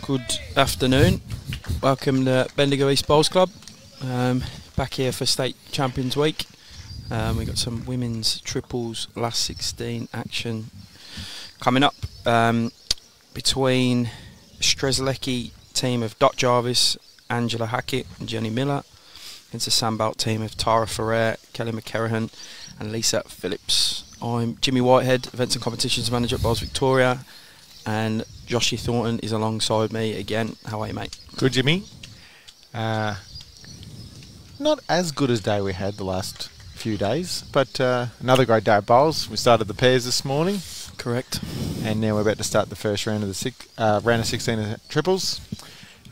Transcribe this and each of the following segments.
Good afternoon. Welcome to Bendigo East Bowls Club. Back here for State Champions Week. We've got some women's triples last 16 action coming up between Strzelecki team of Jarvis, Angela Hackett and Jenny Miller against the Sandbelt team of Tara Ferrier, Kelly McKerihen and Lisa Phillips. I'm Jimmy Whitehead, Events and Competitions Manager at Bowls Victoria, and Joshy Thornton is alongside me again. How are you, mate? Good, Jimmy. Not as good as day we had the last few days, but another great day at bowls. We started the pairs this morning. Correct. And now we're about to start the first round of the round of 16 of triples.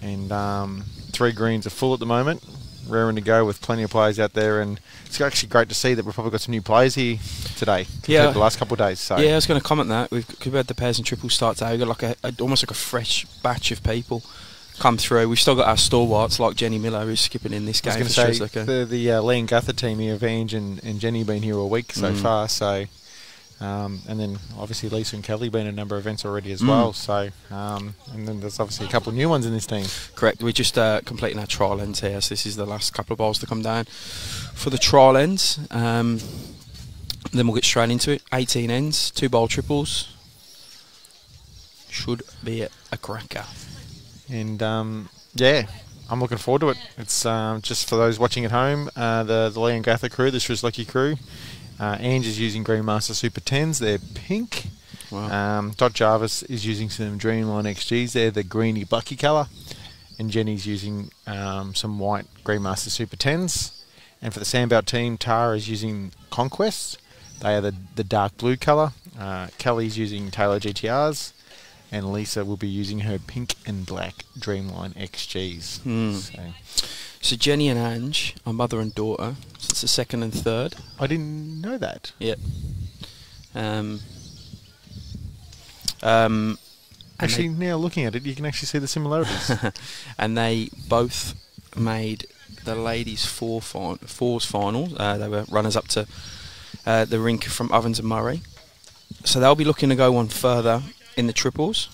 And 3 greens are full at the moment, raring to go with plenty of players out there. And it's actually great to see that we've probably got some new players here today compared to the last couple of days. So. Yeah, I was going to comment that. We've had the pairs and triples start today. We've got like almost like a fresh batch of people come through. We've still got our stalwarts like Jenny Miller, who's skipping in this game. I was going to say, the Lee and Guther team here, Vange and Jenny, been here all week so far. So, and then obviously Lisa and Kelly been in a number of events already as well. So, and then there's obviously a couple of new ones in this team. Correct. We're just completing our trial ends here. So this is the last couple of bowls to come down for the trial ends. Then we'll get straight into it. 18 ends, 2 bowl triples. Should be a cracker. And yeah, I'm looking forward to it. It's just for those watching at home, the Lee and Guther crew, the Strzelecki crew. Ange is using Green Master Super 10s. They're pink. Wow. Jarvis is using some Dreamline XGs. They're the greeny bucky colour. And Jenny's using some white Green Master Super 10s. And for the Sandbelt team, Tara is using Conquests. They are the dark blue colour. Kelly's using Taylor GTRs. And Lisa will be using her pink and black Dreamline XGs. So Jenny and Ange are mother and daughter. So it's the second and third. I didn't know that. Yep. Actually, now looking at it, you can actually see the similarities. And they both made the ladies' fours final. They were runners up to the rink from Ovens and Murray. So they'll be looking to go one further in the triples.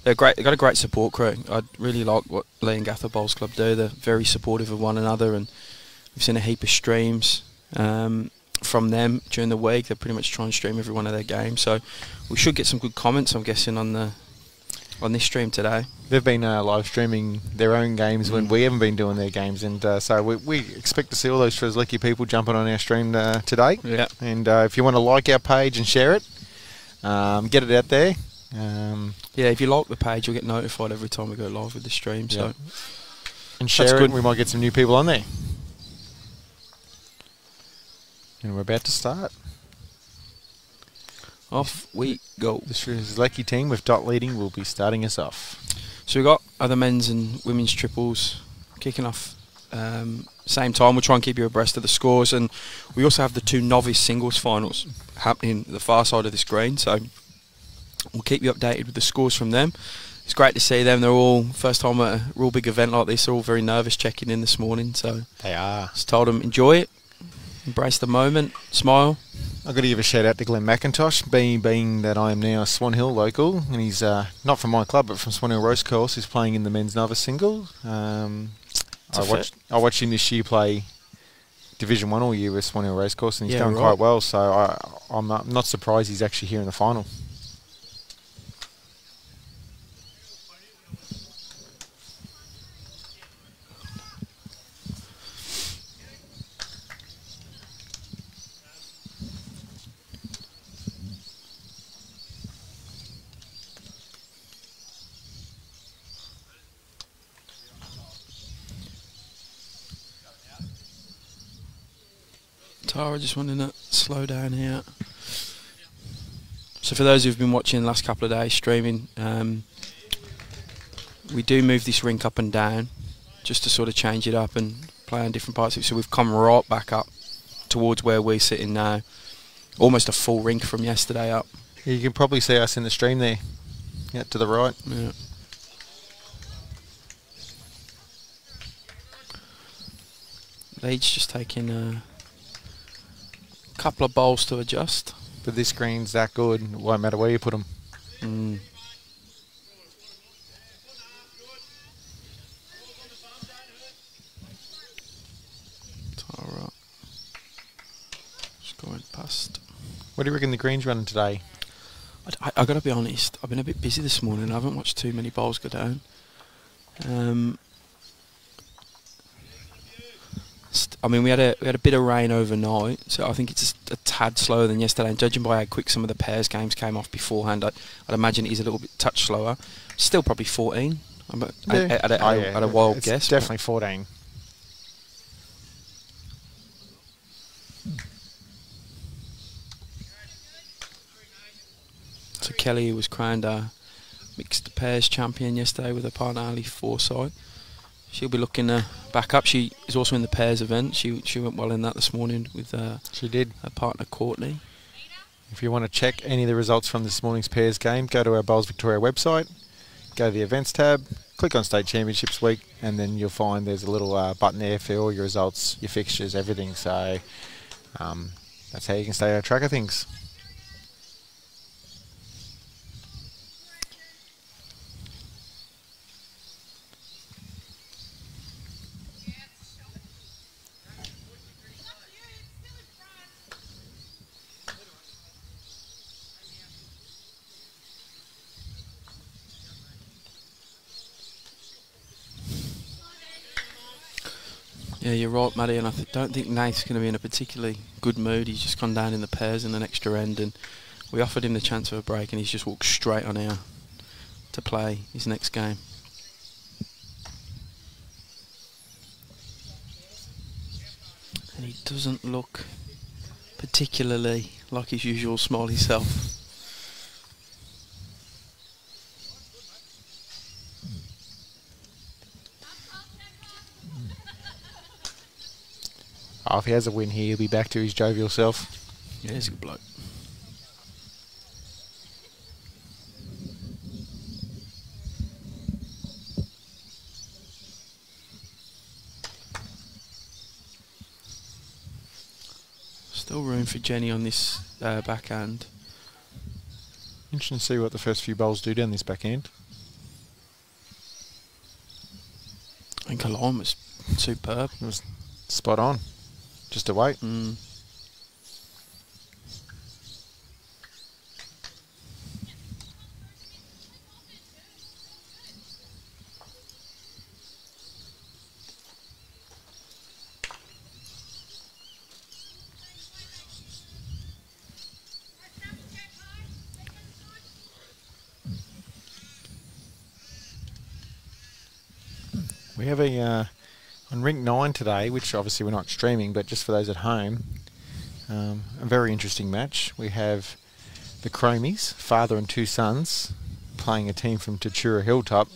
They're great. They've got a great support crew. I really like what Lee and Guther Bowls Club do. They're very supportive of one another, and we've seen a heap of streams from them during the week. They pretty much try and stream every one of their games, so we should get some good comments, I'm guessing, on this stream today. They've been live streaming their own games when we haven't been doing their games, and so we expect to see all those Strzelecki people jumping on our stream today. Yeah. And if you want to like our page and share it, get it out there. Yeah, if you like the page, you'll get notified every time we go live with the stream. Yeah. So, and share it, we might get some new people on there. And we're about to start. Off we go. The Strzelecki team with Dot leading will be starting us off. So we've got other men's and women's triples kicking off same time. We'll try and keep you abreast of the scores, and we also have the 2 novice singles finals happening at the far side of the screen, so we'll keep you updated with the scores from them. It's great to see them. They're all first time at a real big event like this. They're all very nervous checking in this morning, so they are. Just told them enjoy it, embrace the moment, smile. I've got to give a shout out to Glenn McIntosh, being that I am now a Swan Hill local, and he's not from my club but from Swan Hill Racecourse. He's playing in the men's novice single. I watched him this year play Division 1 all year with Swan Hill Racecourse, and he's done quite well, so I'm not surprised he's actually here in the final. Tara just wanting to slow down here. So for those who've been watching the last couple of days streaming, we do move this rink up and down just to sort of change it up and play on different parts of it. So we've come right back up towards where we're sitting now. Almost a full rink from yesterday up. Yeah, you can probably see us in the stream there, to the right. Yeah. Leeds just taking a couple of bowls to adjust. But this green's that good, it won't matter where you put them. Past. What do you reckon the Greens running today? I got to be honest. I've been a bit busy this morning. I haven't watched too many bowls go down. I mean, we had a bit of rain overnight, so I think it's a tad slower than yesterday. And judging by how quick some of the pairs games came off beforehand, I'd imagine it is a little bit touch slower. Still probably 14. At a wild guess. Definitely 14. So Kelly was crowned our mixed pairs champion yesterday with her partner Ali Forsyth. She'll be looking back up. She is also in the pairs event. She went well in that this morning with she did. Her partner Courtney. If you want to check any of the results from this morning's pairs game, go to our Bowls Victoria website, go to the events tab, click on State Championships Week, and then you'll find there's a little button there for all your results, your fixtures, everything. So that's how you can stay on track of things. Yeah, you're right, Matty, and I don't think Nate's going to be in a particularly good mood. He's just gone down in the pairs in an extra end, and we offered him the chance of a break, and he's just walked straight on air to play his next game. And he doesn't look particularly like his usual smiley self. Oh, if he has a win here, he'll be back to his jovial self. Yeah, he's a good bloke. Still room for Jenny on this backhand. Interesting to see what the first few bowls do down this backhand. I think her line was superb. It was spot on. Just to wait. We have on Rink 9 today, which obviously we're not streaming, but just for those at home, a very interesting match. We have the Chromies, father and two sons, playing a team from Tachura Hilltop,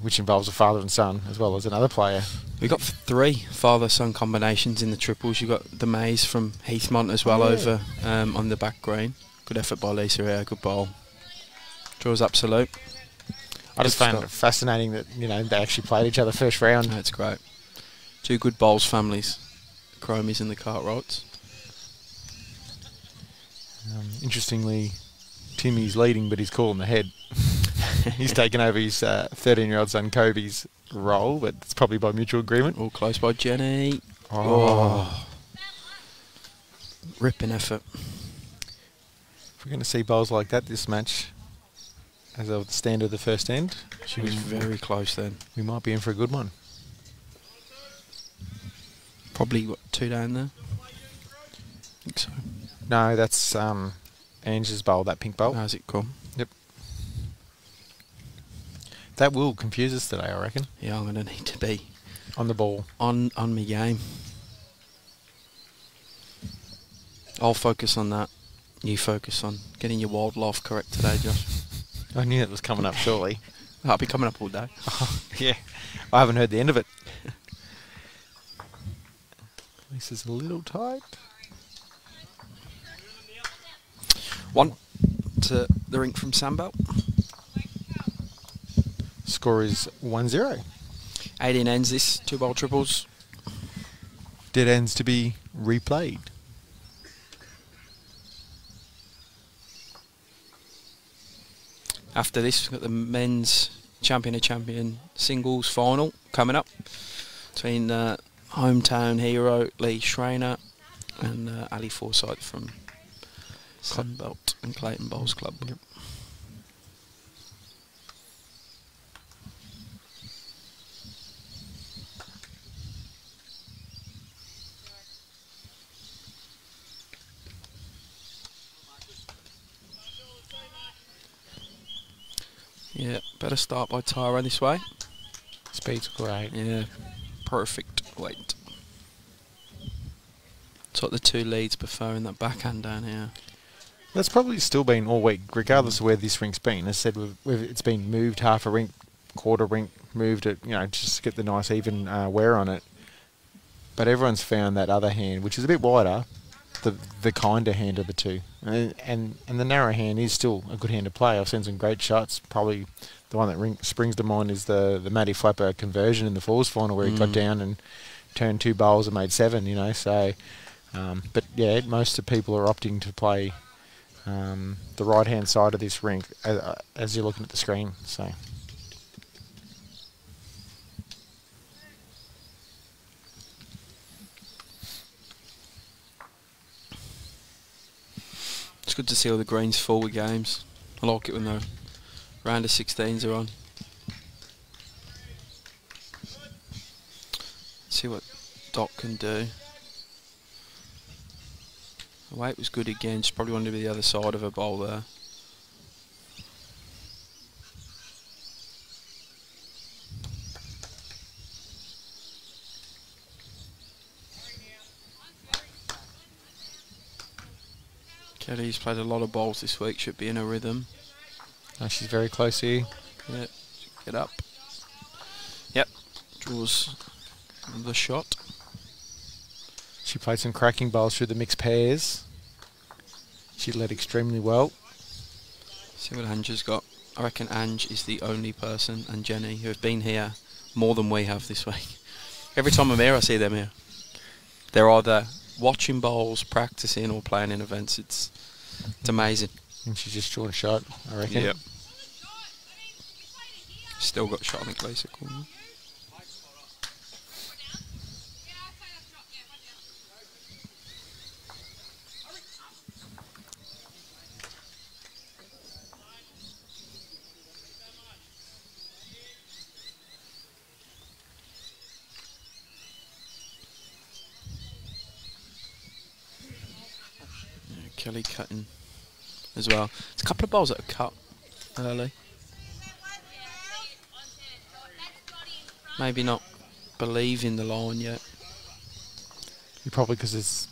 which involves a father and son as well as another player. We've got 3 father-son combinations in the triples. You've got the Maze from Heathmont as well over on the back green. Good effort by Lisa here, good ball. Draws absolute. I just found it fascinating that, you know, they actually played each other first round. That's great. 2 good bowls families, the Chromies and the Cartwrights. Interestingly, Timmy's leading, but he's calling the head. He's taken over his 13-year-old son Kobe's role, but it's probably by mutual agreement. All close by Jenny. Oh. Ripping effort. If we're going to see bowls like that this match, as of the stand of the first end, she was very close then. We might be in for a good one. Probably, what, 2 down there? I think so. No, that's Ange's bowl, that pink bowl. How's it come? Yep. That will confuse us today, I reckon. Yeah, I'm going to need to be on the ball. On me game. I'll focus on that. You focus on getting your wildlife correct today, Josh. I knew that was coming up shortly. That'll be coming up all day. Oh, yeah. I haven't heard the end of it. This is a little tight. 1 to the rink from Sandbelt. Score is 1-0. 18 ends this, 2 bowl triples. Dead ends to be replayed. After this, we've got the men's champion of champion singles final coming up between hometown hero Lee Schreiner and Ali Forsyth from Sandbelt and Clayton Bowls Club. Yep. Yeah, better start by Tyra this way. Speed's great. Yeah, perfect weight. It's like the two leads preferring that backhand down here. That's probably still been all week, regardless of where this rink's been. As I said, it's been moved half a rink, quarter rink, moved it, just to get the nice even wear on it. But everyone's found that other hand, which is a bit wider, the kinder hand of the two. And the narrow hand is still a good hand to play. I've seen some great shots. Probably the one that springs to mind is the Matty Flapper conversion in the Falls final where he got down and turned 2 bowls and made 7, So, but yeah, most of the people are opting to play the right-hand side of this rink as you're looking at the screen. So. It's good to see all the greens full with games. I like it when the round of 16s are on. Let's see what Doc can do. The weight was good again. Just probably wanted to be the other side of a bowl there. Kelly's played a lot of bowls this week. Should be in a rhythm. Oh, she's very close here. Yep. Get up. Yep. Draws the shot. She played some cracking bowls through the mixed pairs. She led extremely well. See what Ange has got. I reckon Ange is the only person, and Jenny, who have been here more than we have this week. Every time I'm here, I see them here. They're either watching bowls, practicing, or playing in events. It's amazing. And she's just drawn a shot, I reckon. Yep. Still got shot in the glacier corner. Kelly cutting as well. There's a couple of balls that are cut early. Maybe not believing the line yet. Probably because it's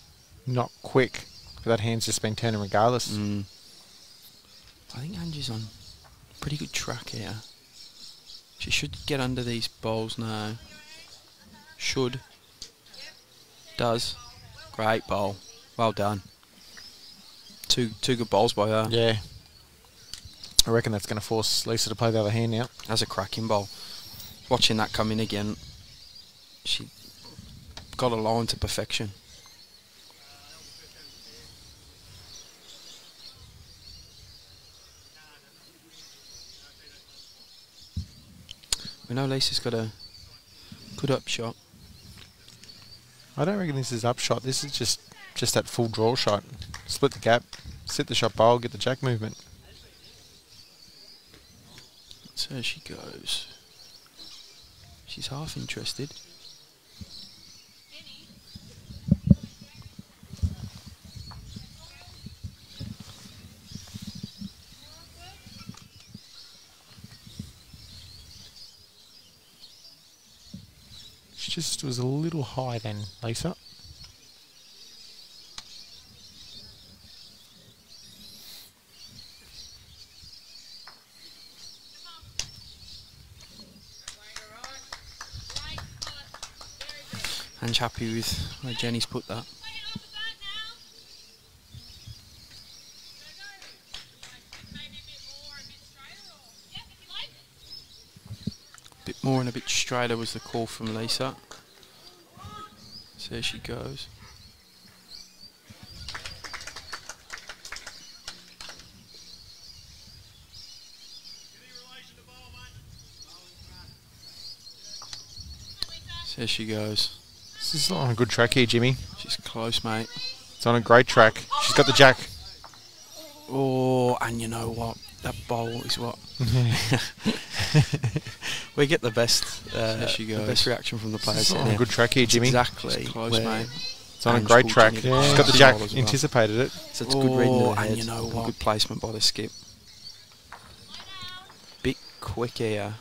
not quick. But that hand's just been turning regardless. I think Angie's on a pretty good track here. She should get under these bowls now. Should. Does. Great bowl. Well done. Two good bowls by her. Yeah. I reckon that's going to force Lisa to play the other hand now. That's a cracking bowl. Watching that come in again, she got a line to perfection. We know Lisa's got a good upshot. I don't reckon this is upshot. This is just that full draw shot. Split the gap, sit the shot bowl, get the jack movement. So she goes. She's half interested. She just was a little high then, Lisa. Ange happy with where Jenny's put that. Bit more and a bit straighter was the call from Lisa. So there she goes. So there she goes. She's on a good track here, Jimmy. She's close, mate. It's on a great track. She's got the jack. Oh, and you know what? That bowl is what we get the best. The best reaction from the players. She's on a good track here, Jimmy. Exactly. Close, mate. It's on a great track. Yeah. She's got the jack. Anticipated it. So it's good reading of the head. And you know what? Good placement by the skip. Bit quick here.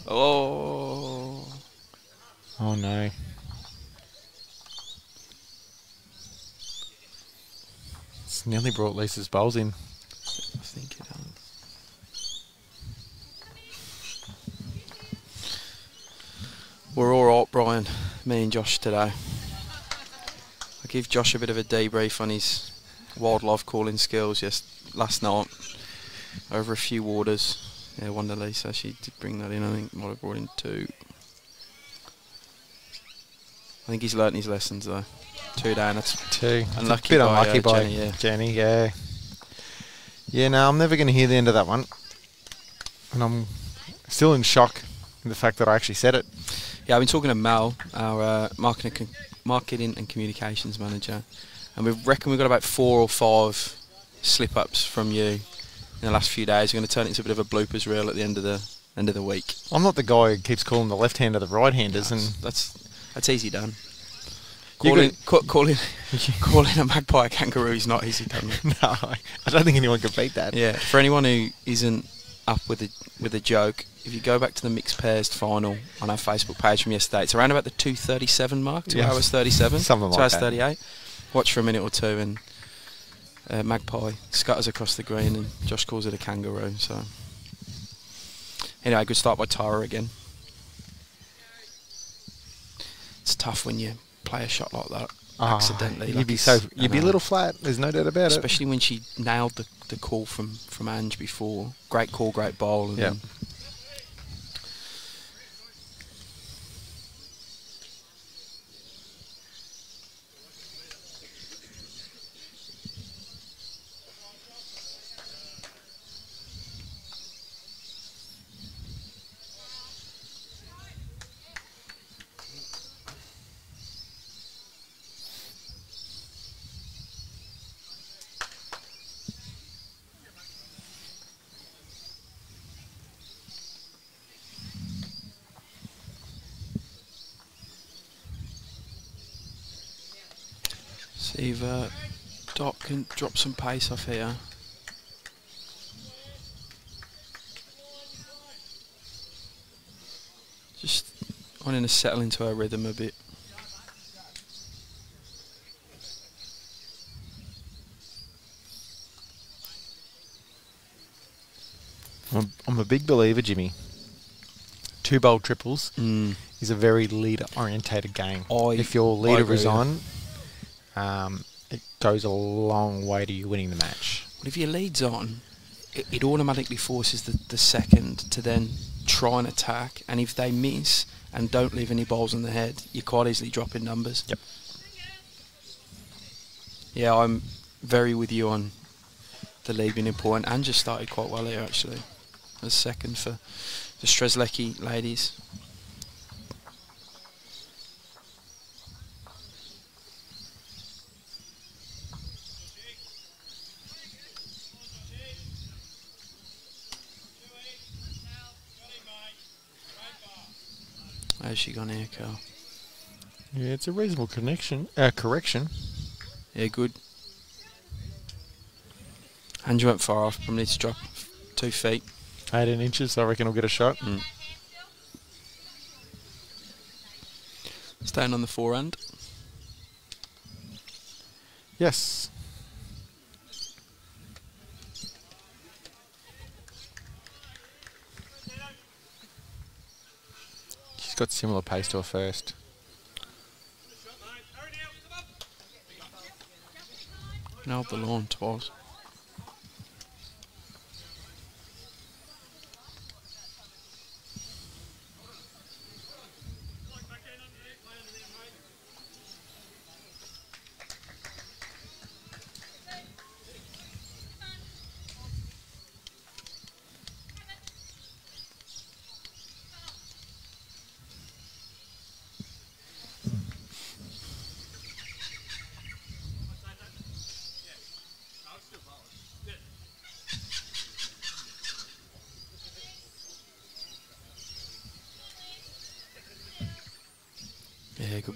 Oh. Oh no. It's nearly brought Lisa's bowls in. I think it has. We're all right, Brian, me and Josh today. I give Josh a bit of a debrief on his wildlife calling skills last night over a few waters. Yeah, one to Lisa, she did bring that in. I think might have brought in 2. I think he's learnt his lessons though. 2 down, that's 2. Unlucky, a bit unlucky by Jenny, yeah. Yeah, no, I'm never going to hear the end of that one. And I'm still in shock in the fact that I actually said it. Yeah, I've been talking to Mal, our marketing and communications manager, and we reckon we've got about 4 or 5 slip-ups from you in the last few days. We're going to turn it into a bit of a bloopers reel at the end of the week. I'm not the guy who keeps calling the left-hander the right-handers. No, that's easy done. Calling a magpie a kangaroo is not easy done. No, I don't think anyone can beat that. Yeah, for anyone who isn't up with a joke, if you go back to the mixed pairs final on our Facebook page from yesterday, it's around about the 2:37 mark, 2 hours 37, something like 2 hours that. 38. Watch for a minute or two, and magpie scutters across the green, and Josh calls it a kangaroo. So anyway, good start by Tara again. It's tough when you play a shot like that accidentally. You'd be a little flat. There's no doubt about it. Especially when she nailed the call from Ange before. Great call, great bowl. Yeah. See if Doc can drop some pace off here. Just wanting to settle into her rhythm a bit. I'm a big believer, Jimmy. 2 bowl triples is a very leader-orientated game. If your leader is on, it goes a long way to you winning the match. But if your lead's on, it automatically forces the second to then try and attack, and if they miss and don't leave any balls on the head, you're quite easily dropping numbers. Yep. Yeah, I'm very with you on the lead being important, and just started quite well here actually. As second for the Strzelecki ladies. How's she gone here, Carl? Yeah, it's a reasonable correction. Yeah, good. Andrew went far off. Probably need to drop 2 feet. 18 inches, I reckon I'll get a shot. Staying on the forehand. Yes. She's got similar pace to her first. Nailed the lawn twice.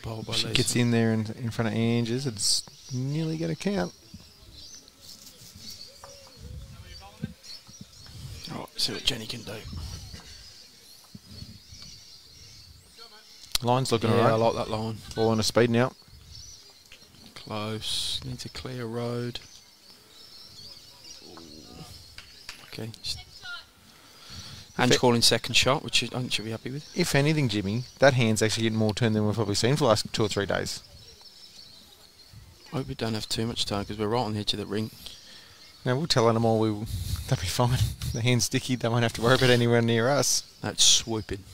bowl by She Lisa. gets in there in front of Angers. It's nearly going to count. Right, see what Jenny can do. Line's looking Yeah, I alright. like that line. Ball on a speed now. Close. Needs a clear road. Ooh. Okay. Ange calling second shot, which I think she'll be happy with. If anything, Jimmy, that hand's actually getting more turn than we've probably seen for the last 2 or 3 days. I hope we don't have too much time because we're right on the edge of the ring. Now, we'll tell them all they'll be fine. The hand's sticky. They won't have to worry about anywhere near us. That's swooping.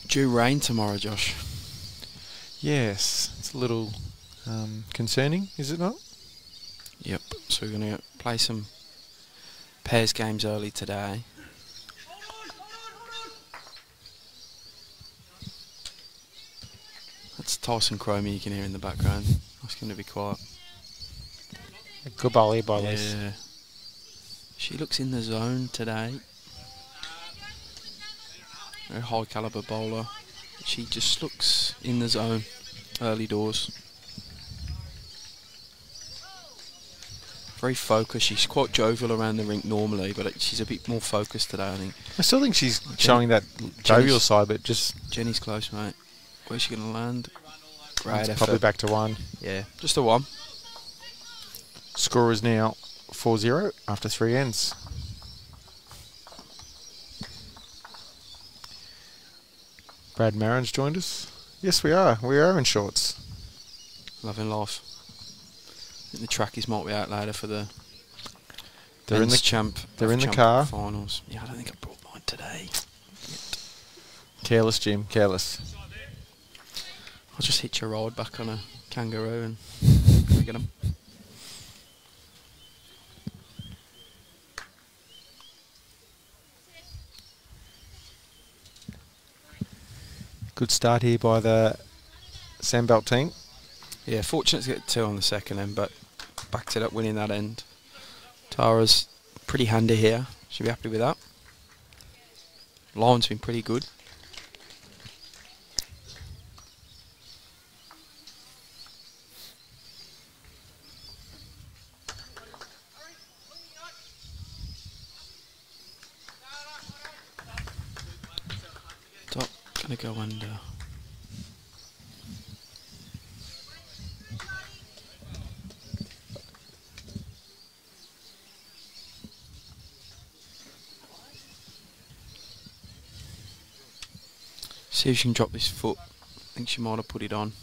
Due rain tomorrow, Josh. Yes, it's a little concerning, is it not? Yep. So we're going to play some pairs games early today. That's Tyson Cromie you can hear in the background. Ask him to be quiet. A good ball here by Liz. Yeah. She looks in the zone today. Very high caliber bowler. She just looks in the zone early doors. Very focused. She's quite jovial around the rink normally, but she's a bit more focused today, I think. I still think she's showing that jovial side, but just Jenny's close, mate. Where's she going to land? Great effort. probably back to 1. Yeah, just a 1. Score is now 4-0 after 3 ends. Brad Marin's joined us. Yes, we are. We are in shorts. Loving life. I think the trackies might be out later for the They're in the champ. They're in the champ car. finals. Yeah, I don't think I brought mine today. Careless, Jim. Careless. I'll just hitch a ride back on a kangaroo and go get them. Good start here by the Sandbelt team. Yeah, fortunate to get 2 on the second end, but backed it up winning that end. Tara's pretty handy here. She'll be happy with that. Line's been pretty good. Top gonna go under. See if she can drop this foot. I think she might have put it on.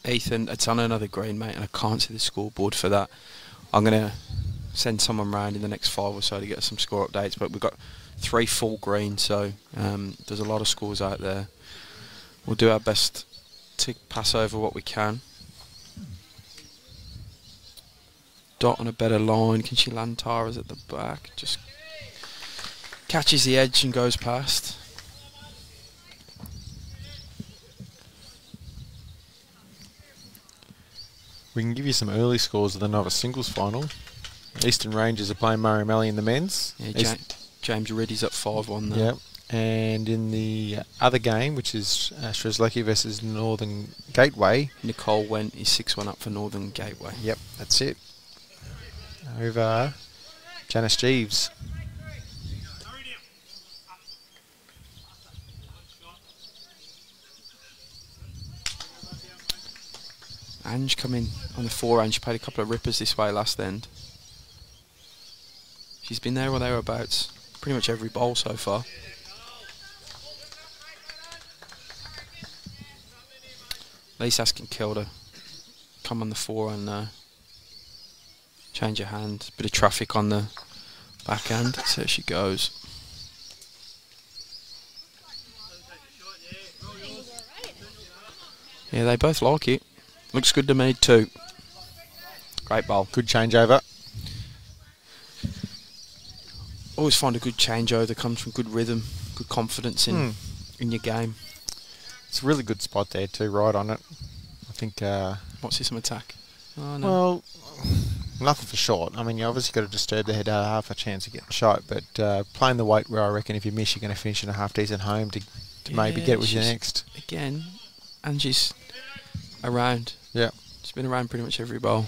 Ethan, it's on another green, mate, and I can't see the scoreboard for that. I'm going to send someone round in the next 5 or so to get us some score updates, but we've got 3 full green, so there's a lot of scores out there. We'll do our best to pass over what we can. Dot on a better line. Can she land Tara's at the back? Just catches the edge and goes past. We can give you some early scores of the Novice Singles final. Eastern Rangers are playing Murray Mallee in the men's. Yeah, James Reddy's up 5-1 there. Yep. And in the other game, which is Strzelecki versus Northern Gateway. Nicole Went is 6-1 up for Northern Gateway. Yep, that's it. Over Janice Jeeves. Ange coming on the forehand. She played a couple of rippers this way last end. She's been there or thereabouts pretty much every bowl so far. Least asking Kilda come on the forehand now. Change your hand. Bit of traffic on the backhand. So she goes. Yeah, they both like it. Looks good to me too. Great bowl. Good changeover. Always find a good changeover that comes from good rhythm. good confidence in your game. It's a really good spot there too, right on it. I think... What's this, some attack? Oh, no. Well, nothing for short. I mean, you obviously got to disturb the head, half a chance of getting shot, but playing the weight where I reckon if you miss, you're going to finish in a half-decent home to maybe get it with your next. Again, Angie's around. Yeah. She's been around pretty much every bowl.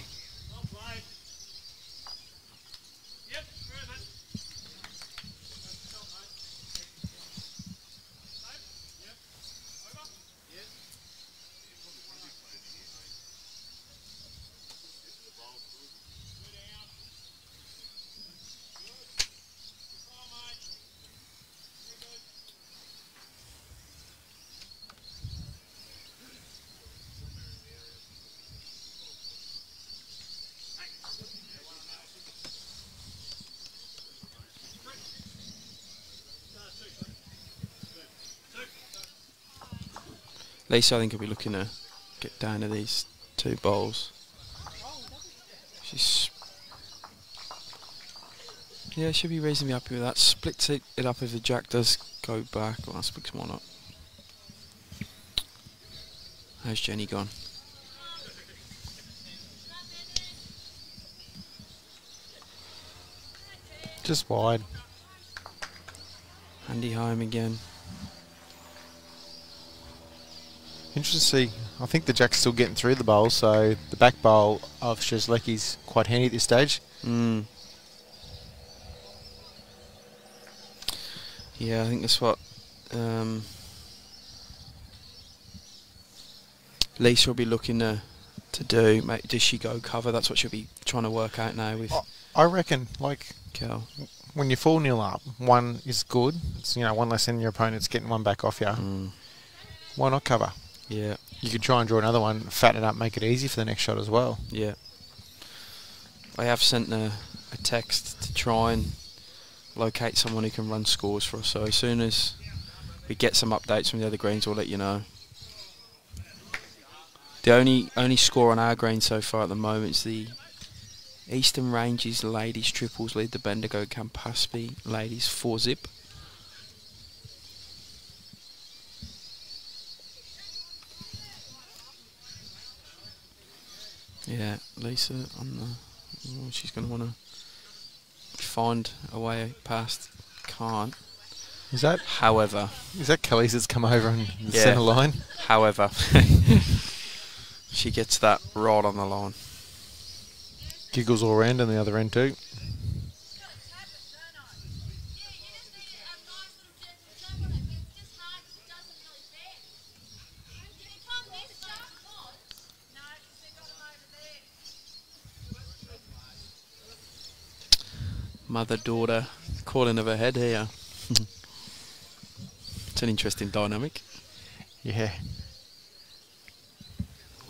Lisa, I think, will be looking to get down to these 2 bowls. Yeah, she'll be reasonably happy with that. Splits it up if the jack does go back. Well, I'll pick some more up. How's Jenny gone? Just wide. Handy home again. Interesting to see. I think the jack's still getting through the bowl, so the back bowl of Strzelecki's quite handy at this stage. Yeah, I think that's what Lisa will be looking to do. Does she go cover? That's what she'll be trying to work out now with I reckon, like, Kel. when you're 4-0 up, 1 is good. It's, you know, 1 less than your opponent's getting 1 back off you. Why not cover? Yeah. You could try and draw another one, fatten it up, make it easy for the next shot as well. Yeah. I have sent a text to try and locate someone who can run scores for us. So as soon as we get some updates from the other greens, we'll let you know. The only score on our green so far at the moment is the Eastern Ranges ladies triples lead the Bendigo Campaspe ladies 4-zip. Yeah, Lisa on the... she's going to want to find a way past. Can't. Is that... However... Is that Kelly's that's come over in the centre line? However... she gets that right on the line. Giggles all around on the other end too. Mother-daughter calling of her head here. It's an interesting dynamic. Yeah.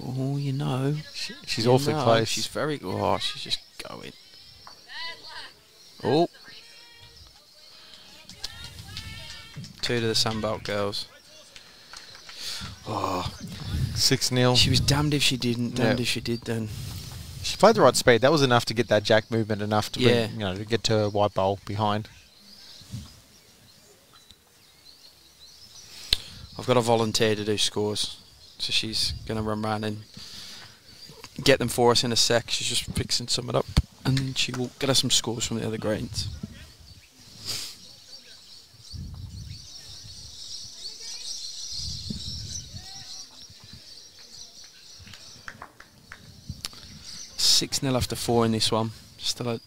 Oh, you know. She's awfully close. She's very... Oh, she's just going. Oh. 2 to the Sandbelt girls. Oh. 6-0. She was damned if she didn't, damned if she did then. She played the right speed. That was enough to get that jack movement, enough to Yeah. bring, to get to a white bowl behind. I've got a volunteer to do scores, so she's going to run around and get them for us in a sec. She's just fixing some of it up, and then she will get us some scores from the other greens. Six 0 after 4 in this one. Still a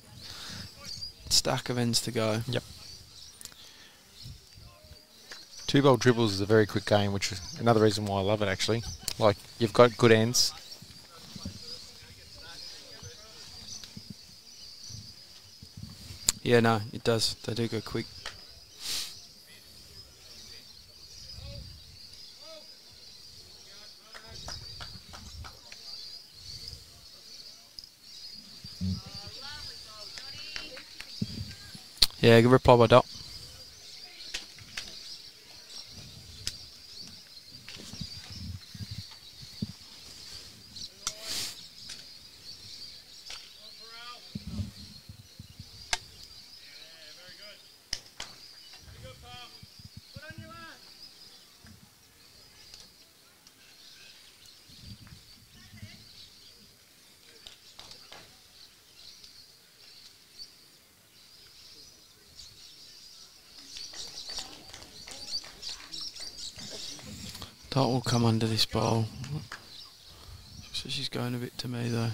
stack of ends to go. Yep. 2-bowl dribbles is a very quick game, which is another reason why I love it, actually. Like, you've got good ends. Yeah, no, it does. They do go quick. Yeah, good reply by Dot. That will come under this bowl. So she's going a bit to me though.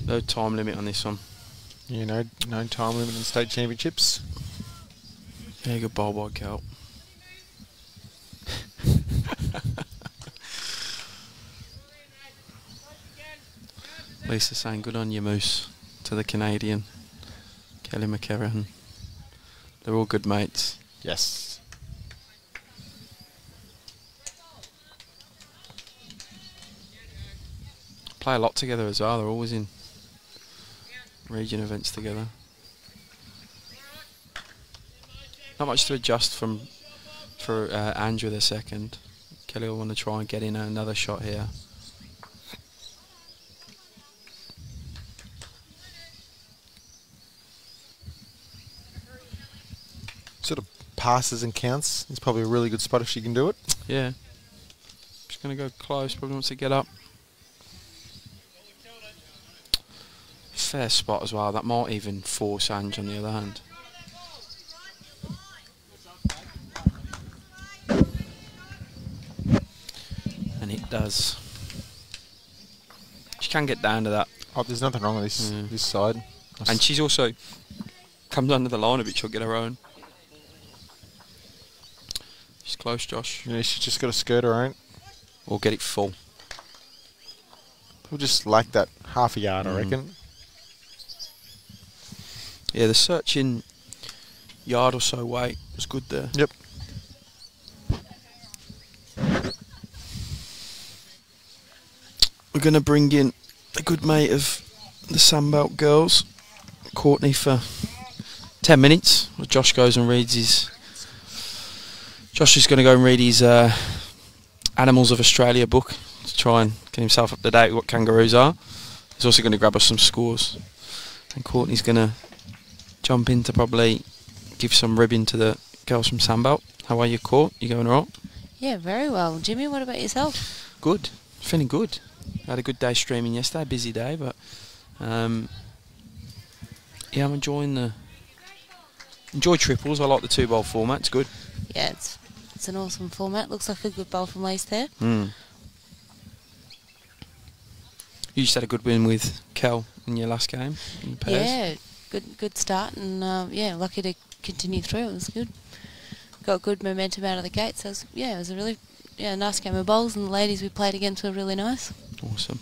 No time limit on this one. You know, no time limit in state championships. Yeah, good bowl by Cal. Lisa saying good on you, Moose, to the Canadian. Kelly McKerihen. They're all good mates. Yes. Play a lot together as well. They're always in region events together. Not much to adjust for Andrew the second. Kelly will want to try and get in another shot here. Sort of passes and counts. It's probably a really good spot if she can do it. Yeah. She's going to go close. Probably wants to get up. Fair spot as well. That might even force Ange on the other hand. And it does. She can get down to that. Oh, there's nothing wrong with this this side. And she's also comes under the line a bit. She'll get her own. She's close, Josh. Yeah, she's just got to skirt her own. Or get it full. We'll just like that half a yard, I reckon. Yeah, the searching yard or so weight was good there. Yep. We're going to bring in a good mate of the Sandbelt girls, Courtney, for 10 minutes. Well, Josh goes and reads his... Josh is going to go and read his Animals of Australia book to try and get himself up to date with what kangaroos are. He's also going to grab us some scores. And Courtney's going to jump in to probably give some ribbing to the girls from Sandbelt. How are you, Court? You going all right? Yeah, very well. Jimmy, what about yourself? Good. Feeling good. Had a good day streaming yesterday. Busy day, but yeah, I'm enjoy triples. I like the 2-bowl format. It's good. Yeah, it's an awesome format. Looks like a good bowl from Lace there. You just had a good win with Kel in your last game in pairs. Yeah, good start, and yeah, lucky to continue through. It was good. Got good momentum out of the gate. So it was a really nice game of bowls, and the ladies we played against were really nice. Awesome.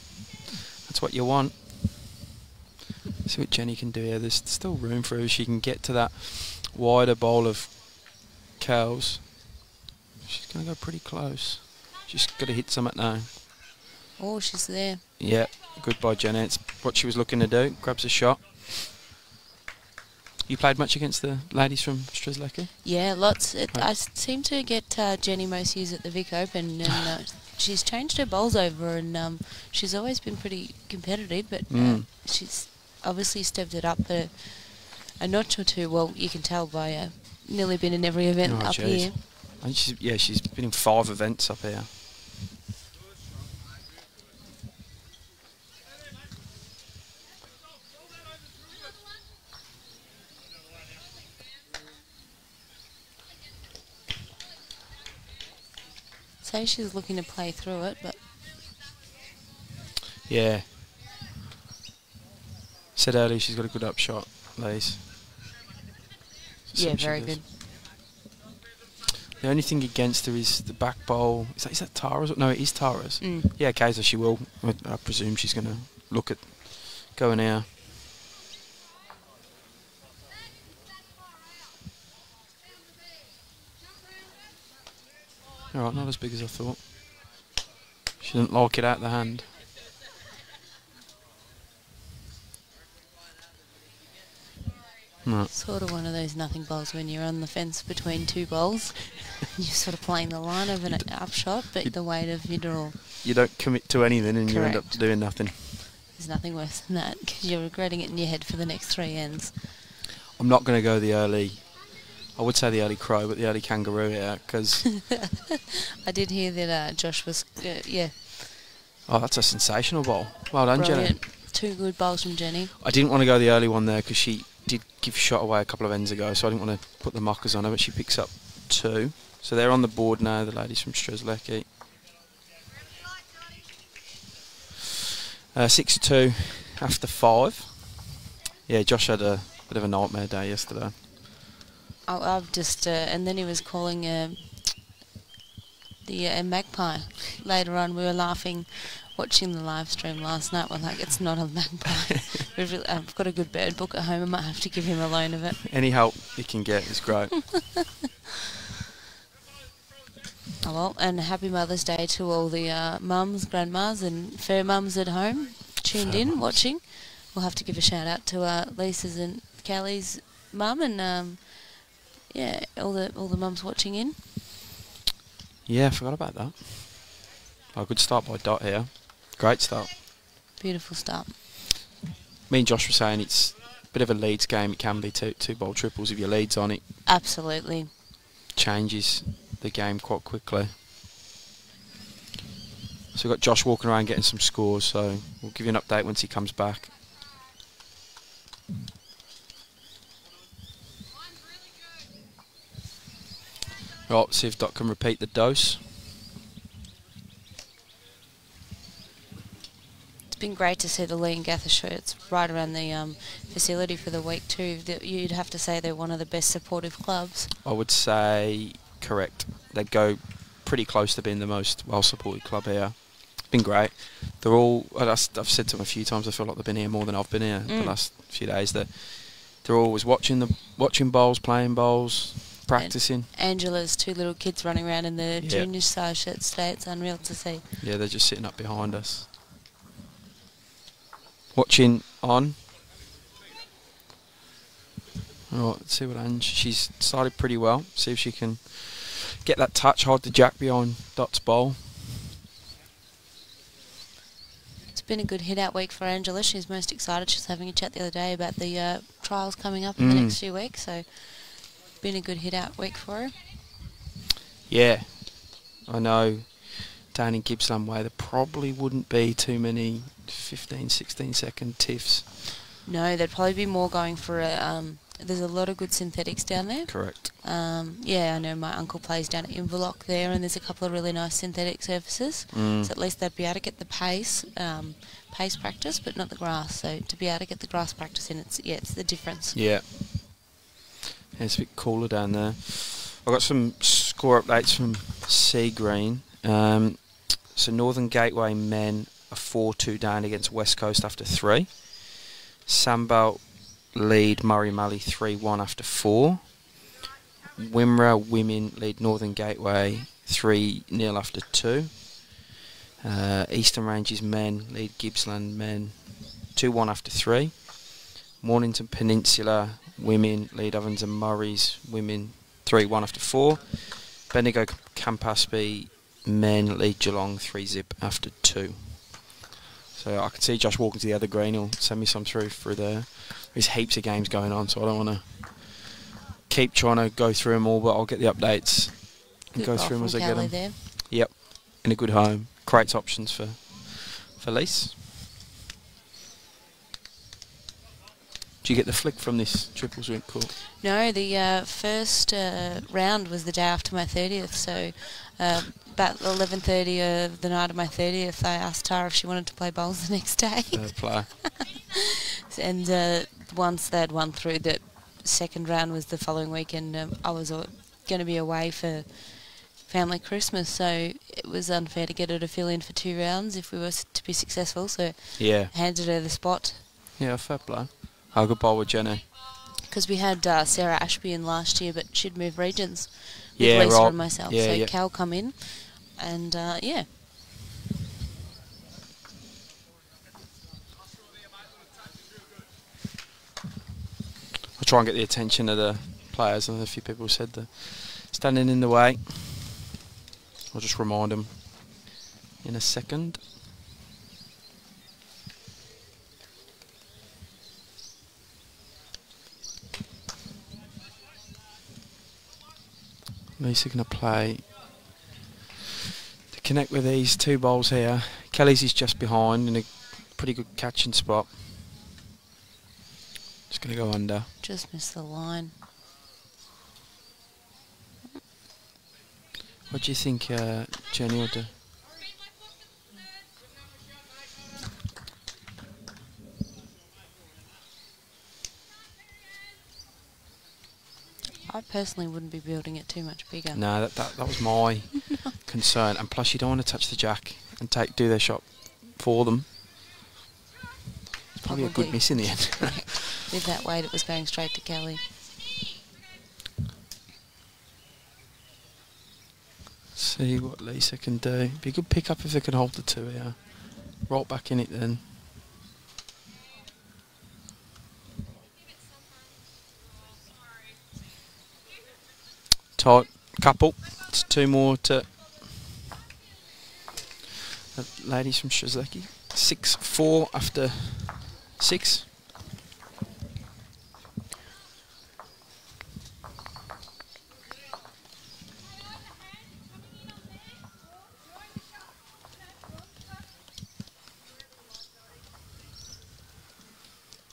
That's what you want. See what Jenny can do here. There's still room for her. She can get to that wider bowl of cows. She's going to go pretty close. She's got to hit something now. Oh, she's there. Yeah, good by Jenny. It's what she was looking to do. Grabs a shot. You played much against the ladies from Strzelecki? Yeah, lots. I seem to get Jenny most use at the Vic Open, and she's changed her bowls over, and she's always been pretty competitive, but she's obviously stepped it up a notch or two. Well, you can tell by nearly been in every event up here. I think she's been in 5 events up here. So she's looking to play through it, but yeah. Said earlier she's got a good upshot, Lace. Yeah, very good. The only thing against her is the back bowl. Is that Tara's? No, it is Tara's. Yeah, okay, so she will. I presume she's going to look at going here. Alright, not as big as I thought. She didn't like it out the hand. No. Sort of one of those nothing bowls when you're on the fence between 2 bowls. You're sort of playing the line of an upshot, but the weight of your draw. You don't commit to anything and Correct. you end up doing nothing. There's nothing worse than that, because you're regretting it in your head for the next 3 ends. I'm not going to go the early. I would say the early crow, but the early kangaroo here, because... I did hear that Josh was, Oh, that's a sensational bowl. Well done, brilliant. Jenny. 2 good bowls from Jenny. I didn't want to go the early one there because she did give shot away a couple of ends ago, so I didn't want to put the mockers on her, but she picks up 2. So they're on the board now, the ladies from Strzelecki. 6-2 after 5. Yeah, Josh had a bit of a nightmare day yesterday. I've just, and then he was calling the magpie. Later on, we were laughing, watching the live stream last night. We're like, it's not a magpie. I've got a good bird book at home. I might have to give him a loan of it. Any help you can get is great. Oh well, and happy Mother's Day to all the mums, grandmas, and fair mums at home tuned Fair in, mums. watching. We'll have to give a shout out to Lisa's and Callie's mum, and yeah, all the mums watching in. Yeah, I forgot about that. Oh, good start by Dot here. Great start. Beautiful start. Me and Josh were saying it's a bit of a leads game. It can be two bowl triples if your lead's on it. Absolutely. Changes the game quite quickly. So we've got Josh walking around getting some scores, so we'll give you an update once he comes back. Right, see if Dot can repeat the dose. It's been great to see the Lee and Gather shirts right around the facility for the week too. You'd have to say they're one of the best supportive clubs. I would say correct. They go pretty close to being the most well-supported club here. It's been great. They're all, I've said to them a few times, I feel like they've been here more than I've been here the last few days. They're always watching bowls, playing bowls, practicing. And Angela's 2 little kids running around in the junior size shirts today. It's unreal to see. Yeah, they're just sitting up behind us. Watching on. Right, let's see what Ange. She's started pretty well. See if she can get that touch, hold the jack behind Dot's bowl. It's been a good hit-out week for Angela. She's most excited. She was having a chat the other day about the trials coming up in the next few weeks. So, been a good hit-out week for her. Yeah, I know down in Gippsland Way there probably wouldn't be too many 15, 16 second tiffs. No, there'd probably be more going for a... there's a lot of good synthetics down there. Correct. Yeah, I know my uncle plays down at Inverloch there, and there's a couple of really nice synthetic surfaces. So at least they'd be able to get the pace practice, but not the grass. So to be able to get the grass practice in, it's the difference. Yeah. It's a bit cooler down there. I've got some score updates from Sea Green. So Northern Gateway men are 4-2 down against West Coast after 3. Sandbelt lead Murray Malley 3-1 after 4. Wimmera women lead Northern Gateway 3-0 after 2. Eastern Ranges men lead Gippsland men 2-1 after 3. Mornington Peninsula women lead Ovens and Murray's women 3-1 after 4. Bendigo Campaspe men lead Geelong 3-0 after 2. So I can see Josh walking to the other green. He'll send me some through there. There's heaps of games going on, so I don't want to keep trying to go through them all, but I'll get the updates and go through them as I get them. There. Yep, in a good home. Creates options for Lise. Did you get the flick from this triples rink court? No, the first round was the day after my 30th, so about 11:30 of the night of my 30th, I asked Tara if she wanted to play bowls the next day. Play. And once they'd won through, the second round was the following week, and I was going to be away for family Christmas, so it was unfair to get her to fill in for 2 rounds if we were to be successful, so Yeah. handed her the spot. Yeah, fair play. How good bowl with Jenny? Because we had Sarah Ashby in last year, but she'd moved regions with Yeah, Lisa right. and myself. Yeah, so yeah. Cal come in, and yeah. I'll try and get the attention of the players, and a few people said they're standing in the way. I'll just remind them in a second. Lisa going to play to connect with these two bowls here. Kelly's is just behind in a pretty good catching spot. Just going to go under. Just missed the line. What do you think Jenny will do? I personally wouldn't be building it too much bigger. No, that was my concern. And plus, you don't want to touch the jack and do their shot for them. It's probably a good miss in the end. With that weight, it was going straight to Kelly. See what Lisa can do. Be a good pick up if they can hold the two here. Roll back in it then. Tight couple. It's two more to the ladies from Strzelecki. 6-4 after 6.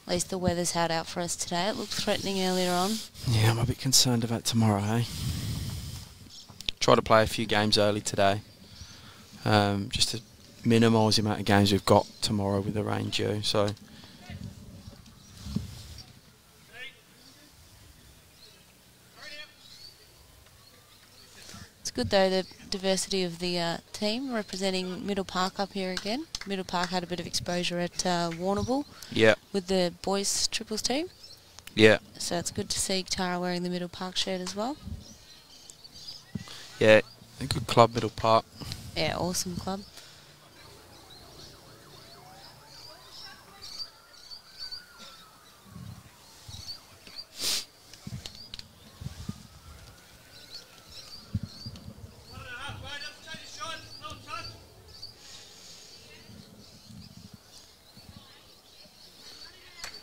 At least the weather's held out for us today. It looked threatening earlier on. Yeah, I'm a bit concerned about tomorrow, eh? Try to play a few games early today, just to minimise the amount of games we've got tomorrow with the rain due. So, it's good though, the diversity of the team representing Middle Park up here again. Middle Park had a bit of exposure at Warrnambool. Yeah. With the boys triples team. Yeah. So it's good to see Tara wearing the Middle Park shirt as well. Yeah, a good club, Middle Park. Yeah, awesome club.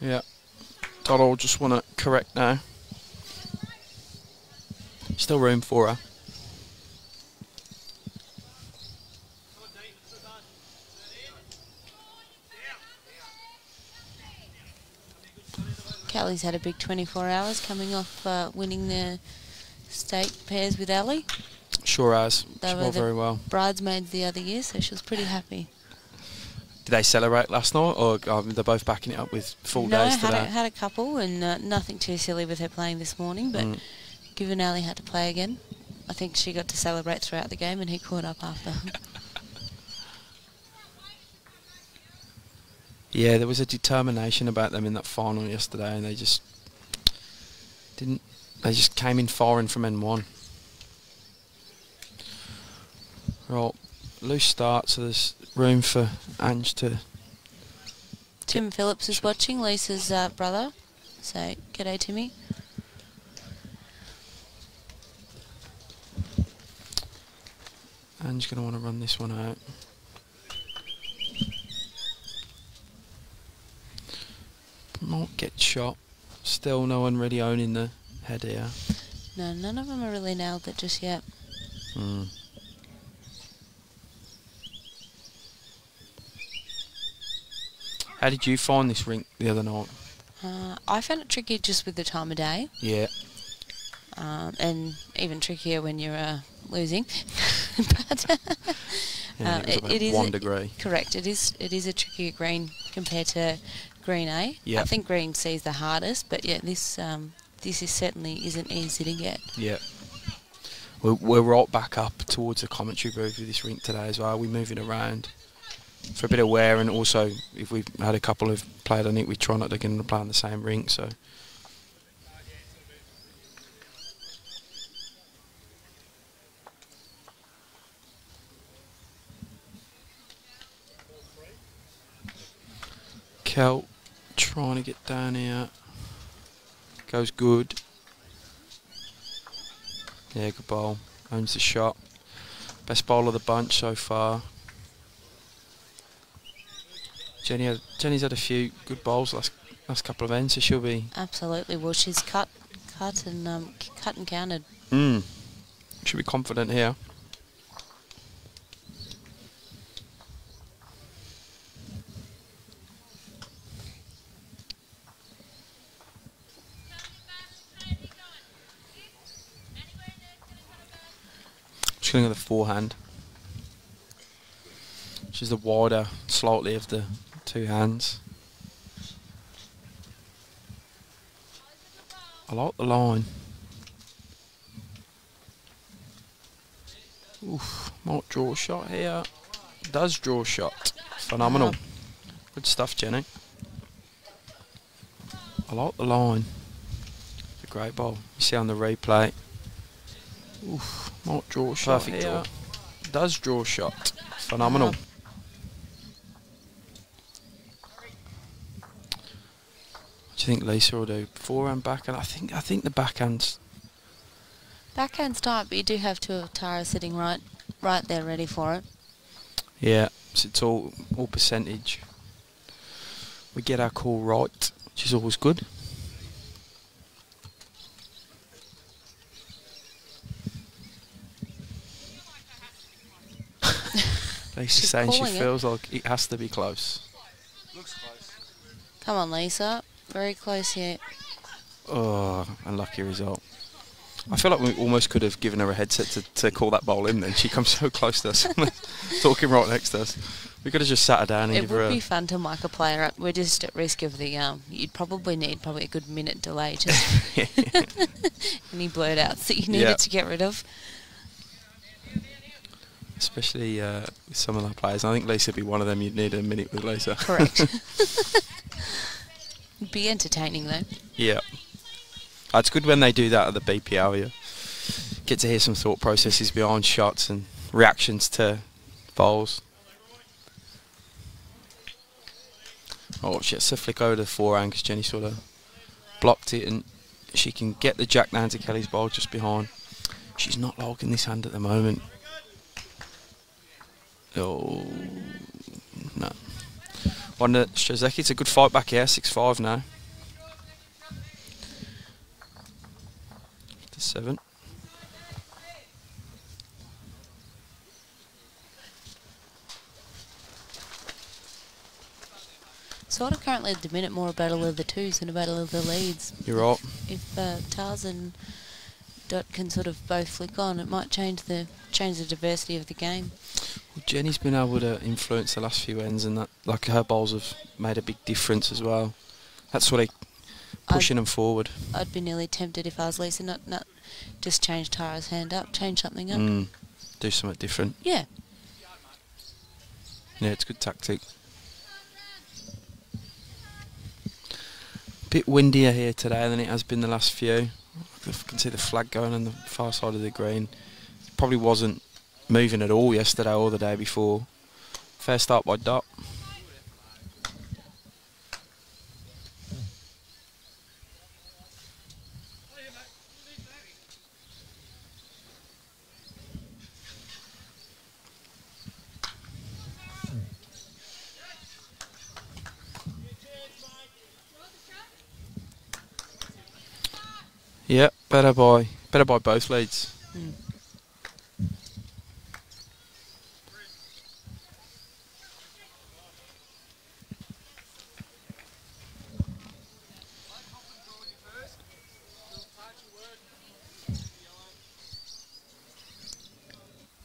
Yeah. Doddle just want to correct now. Still room for her. Kelly's had a big 24 hours coming off winning the state pairs with Ali. Sure has. They She were bowled the very well. bridesmaids the other year, so she was pretty happy. Did they celebrate last night, or they're both backing it up with full days today? No, had a couple, and nothing too silly with her playing this morning, but given Ali had to play again, I think she got to celebrate throughout the game, and he caught up after. Yeah, there was a determination about them in that final yesterday, and they just didn't. They just came in firing from N1. Right, loose start, so there's room for Ange to. Tim Phillips is watching, Lisa's brother. So, g'day, Timmy. Ange's going to want to run this one out. Might get shot. Still no one really owning the head here. No, none of them have really nailed it just yet. How did you find this rink the other night? I found it tricky just with the time of day. Yeah. And even trickier when you're losing. But Yeah, it is 1 degree. Correct. It is a trickier green compared to green A. Yeah. I think green C is the hardest, but yeah, this is certainly isn't easy to get. Yeah. We're right back up towards the commentary booth with this rink today as well. We're moving around for a bit of wear, and also if we've had a couple who've played on it, we try not to get them to play on the same rink. So. Kel trying to get down here. Goes good. Yeah, good bowl. Owns the shot. Best bowl of the bunch so far. Jenny's had a few good bowls last couple of ends, so she'll be. Absolutely. Well, she's cut and counted. Should be confident here. Just going to go the forehand, which is the wider slightly of the two hands. I like the line. Oof, might draw a shot here. Does draw a shot. Phenomenal. Wow. Good stuff, Jenny. I like the line. It's a great ball. You see on the replay. Oof, might draw a shot. Perfect here. Draw. Does draw a shot. Phenomenal. Wow. What do you think Lisa will do? Forehand, backhand? I think the backhand's... Backhand's tight, but you do have two of Tara sitting right there ready for it. Yeah, so it's all percentage. We get our call right, which is always good. Lisa's saying she feels like it has to be close. Looks close. Come on, Lisa. Very close here. Oh, unlucky result. I feel like we almost could have given her a headset to call that bowl in then. She comes so close to us, talking right next to us. We could have just sat her down and It give her a... would be fun to mic a player up. We're just at risk of the... you'd probably need a good minute delay just any blurt outs that you needed to get rid of. Especially with some of our players. I think Lisa would be one of them. You'd need a minute with Lisa. Correct. It'd be entertaining though. Yeah. It's good when they do that at the BPL. You get to hear some thought processes behind shots and reactions to bowls. Oh, she has to flick over to the forehand because Jenny sort of blocked it, and she can get the jack down to Kelly's bowl just behind. She's not liking this hand at the moment. Oh, no. On the Strzelecki, it's a good fight back here, 6-5 now. 7. Sort of currently at the minute more a battle of the twos than a battle of the leads. You're right. If Tars and Dot can sort of both flick on, it might change the diversity of the game. Well, Jenny's been able to influence the last few ends, and that, like, her bowls have made a big difference as well. That's sort of pushing them forward. I'd be nearly tempted if I was Lisa, not just change Tara's hand up, change something up. Do something different. Yeah. Yeah, it's good tactic. Bit windier here today than it has been the last few. I can see the flag going on the far side of the green. Probably wasn't moving at all yesterday or the day before. Fair start by Dot. Yeah, better by both leads.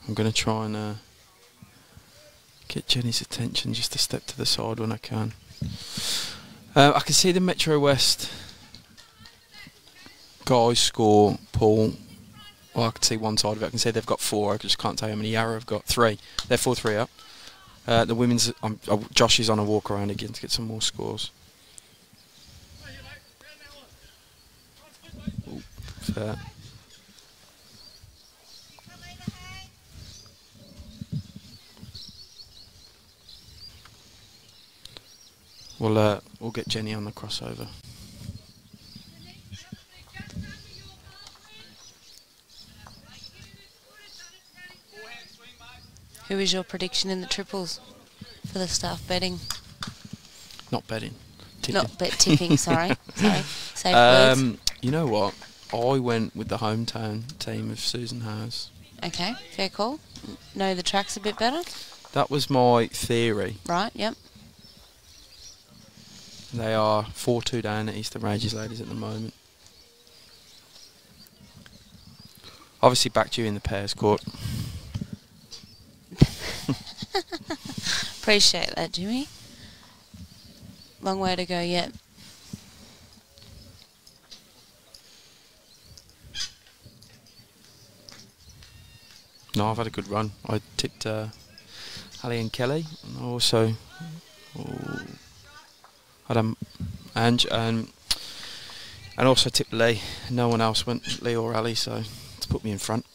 I'm going to try and get Jenny's attention just to step to the side when I can. I can see the Metro West guys score pool. Well, I can see one side of it. I can see they've got 4. I just can't tell you how many Yarra have got. 3. They're 4-3 up. The women's, Josh is on a walk around again to get some more scores. Ooh, fair. We'll get Jenny on the crossover. Who is your prediction in the triples for the staff betting? Not betting. Tipping. Not bet tipping, sorry. Safe words. You know what? I went with the hometown team of Susan House. Okay, fair call. Know the tracks a bit better? That was my theory. Right, yep. They are 4-2 down at Eastern Rages Ladies at the moment. Obviously backed you in the pairs court. Appreciate that, Jimmy. Long way to go yet. No, I've had a good run. I tipped Ali and Kelly, and I also had and also tipped Lee. No one else went Lee or Ali, so it's put me in front.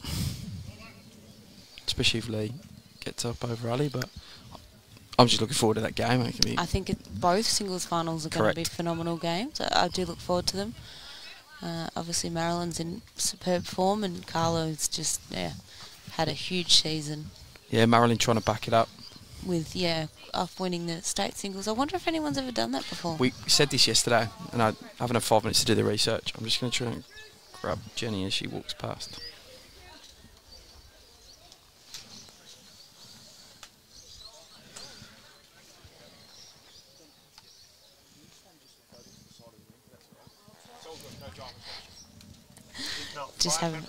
Especially if Lee gets up over Ali, but I'm just looking forward to that game. I think both singles finals are going to be phenomenal games. I do look forward to them. Obviously, Marilyn's in superb form, and Carlo's just had a huge season. Yeah, Marilyn trying to back it up. With, off winning the state singles. I wonder if anyone's ever done that before. We said this yesterday, and I haven't had 5 minutes to do the research. I'm just going to try and grab Jenny as she walks past. Just having.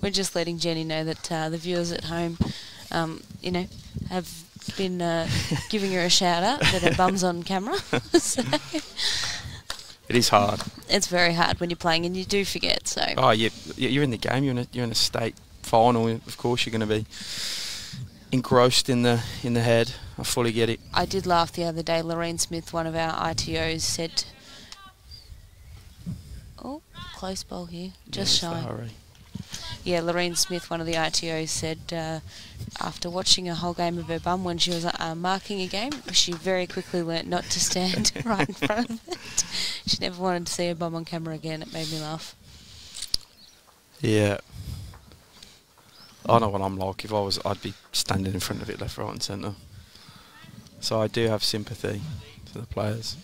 We're just letting Jenny know that the viewers at home, have been giving her a shout out that her bum's on camera. So it is hard. It's very hard when you're playing, and you do forget. So. Oh, you're in the game. You're in a state final. Of course, you're going to be engrossed in the head. I fully get it. I did laugh the other day. Lorraine Smith, one of our ITOs, said. Oh, close ball here. Just shy. Yeah, Lorraine Smith, one of the ITOs, said after watching a whole game of her bum when she was marking a game, she very quickly learnt not to stand right in front of it. She never wanted to see her bum on camera again. It made me laugh. Yeah. I know what I'm like. If I was, I'd be standing in front of it left, right and centre. So I do have sympathy to the players.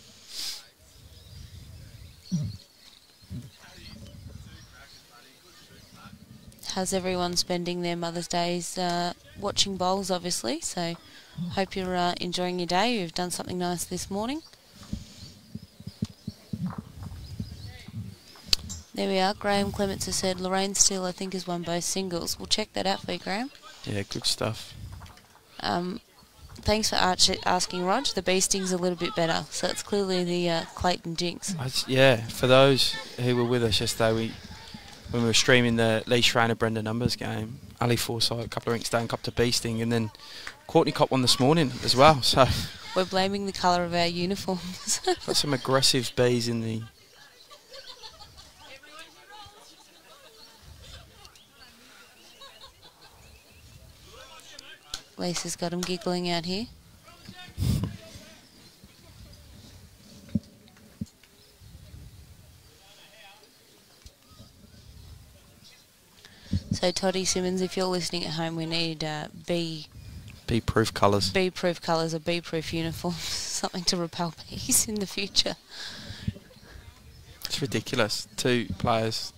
How's everyone spending their Mother's Days? Watching bowls, obviously, so hope you're enjoying your day. You've done something nice this morning. There we are. Graham Clements has said Lorraine Steele, I think, has won both singles. We'll check that out for you, Graham. Yeah, good stuff. Thanks for asking, Rog. The bee sting's a little bit better, so it's clearly the Clayton jinx. Yeah, for those who were with us yesterday, when we were streaming the Lee Schreiner Brenda Numbers game, Ali Forsyth, a couple of rinks down, copped a bee sting, and then Courtney copped one this morning as well. So we're blaming the colour of our uniforms. Got some aggressive bees in the. Lisa's got him giggling out here. So Toddy Simmons, if you're listening at home, we need bee-proof colours. Bee-proof colours or bee-proof uniforms, something to repel bees in the future. It's ridiculous. 2 players,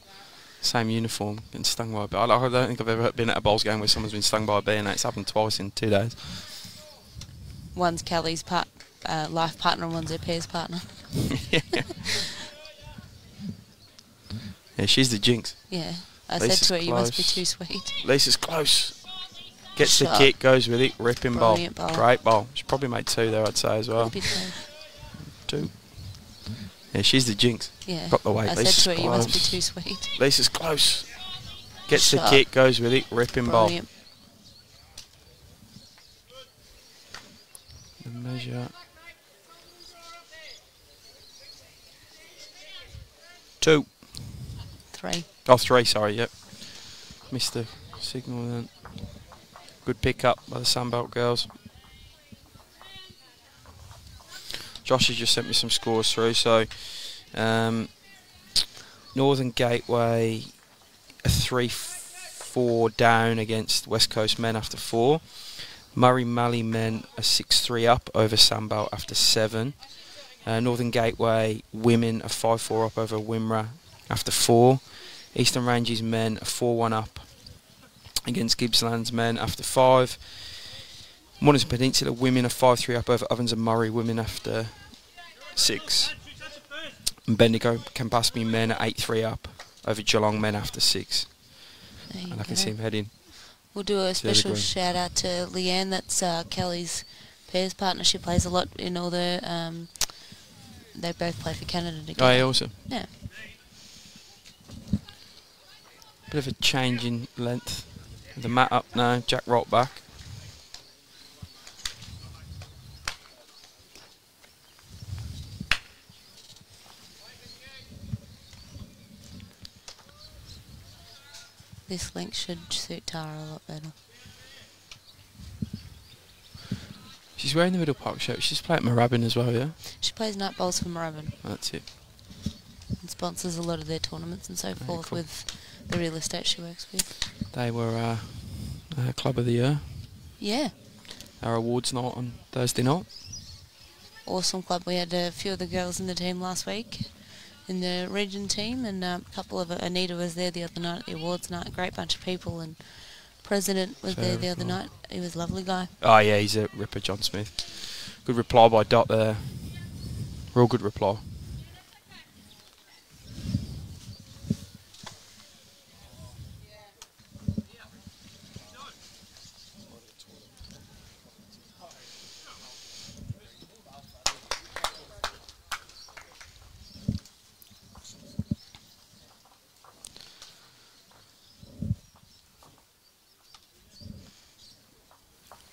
same uniform, getting stung by a bee. I don't think I've ever been at a bowls game where someone's been stung by a bee, and it's happened twice in 2 days. One's Kelly's life partner and one's her pairs partner. Yeah, she's the jinx. Yeah. I Lisa's said to her, you must be close. too sweet. Lisa's close. Gets Shot. the kick, goes with it, ripping bowl. Brilliant bowl. Great bowl. She probably made 2 there, I'd say, as well. 2. Yeah, she's the jinx. Yeah. Got the weight. I Lisa's said to her, you close. must be too sweet. Lisa's close. Gets Shot. the kick, goes with it, ripping Brilliant. bowl. The measure. 2. 3. Oh, 3, sorry, yep. Missed the signal then. Good pick up by the Sandbelt girls. Josh has just sent me some scores through. So, Northern Gateway a 3-4 down against West Coast men after 4. Murray Malley men a 6-3 up over Sandbelt after 7. Northern Gateway women are 5-4 up over Wimmera after 4. Eastern Ranges men are 4-1 up against Gippsland's men after 5. Mornington Peninsula women are 5-3 up over Ovens and Murray women after 6. And Bendigo Campaspe men are 8-3 up over Geelong men after 6. And I can see him heading. We'll do a special shout out to Leanne. That's Kelly's pairs partnership. Plays a lot in all the. They both play for Canada together. Oh, yeah, awesome. Yeah. Bit of a change in length. The mat up now. Jack rocked back. This length should suit Tara a lot better. She's wearing the Middle Park shirt. She's playing at Moorabbin as well, yeah? She plays night bowls for Moorabbin. That's it. And sponsors a lot of their tournaments and so forth cool. with the real estate she works with. They were Club of the Year. Yeah. Our awards night on Thursday night. Awesome club. We had a few of the girls in the team last week in the region team, and a couple of Anita was there the other night at the awards night. A great bunch of people, and President was there the other night. He was a lovely guy. Oh yeah, he's a ripper, John Smith. Good reply by Dot there. Real good reply.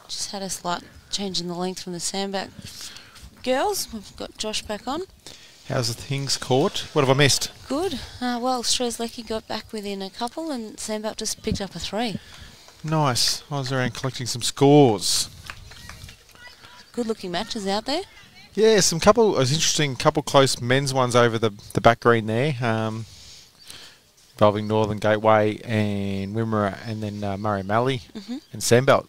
Just had a slight change in the length from the Sandbelt girls. We've got Josh back on. How's the things caught? What have I missed? Good. Well, Strzelecki got back within a couple, and Sandbelt just picked up a 3. Nice. I was around collecting some scores. Good-looking matches out there. Yeah, it was interesting, couple close men's ones over the back green there, involving Northern Gateway and Wimmera, and then Murray Mallee and Sandbelt.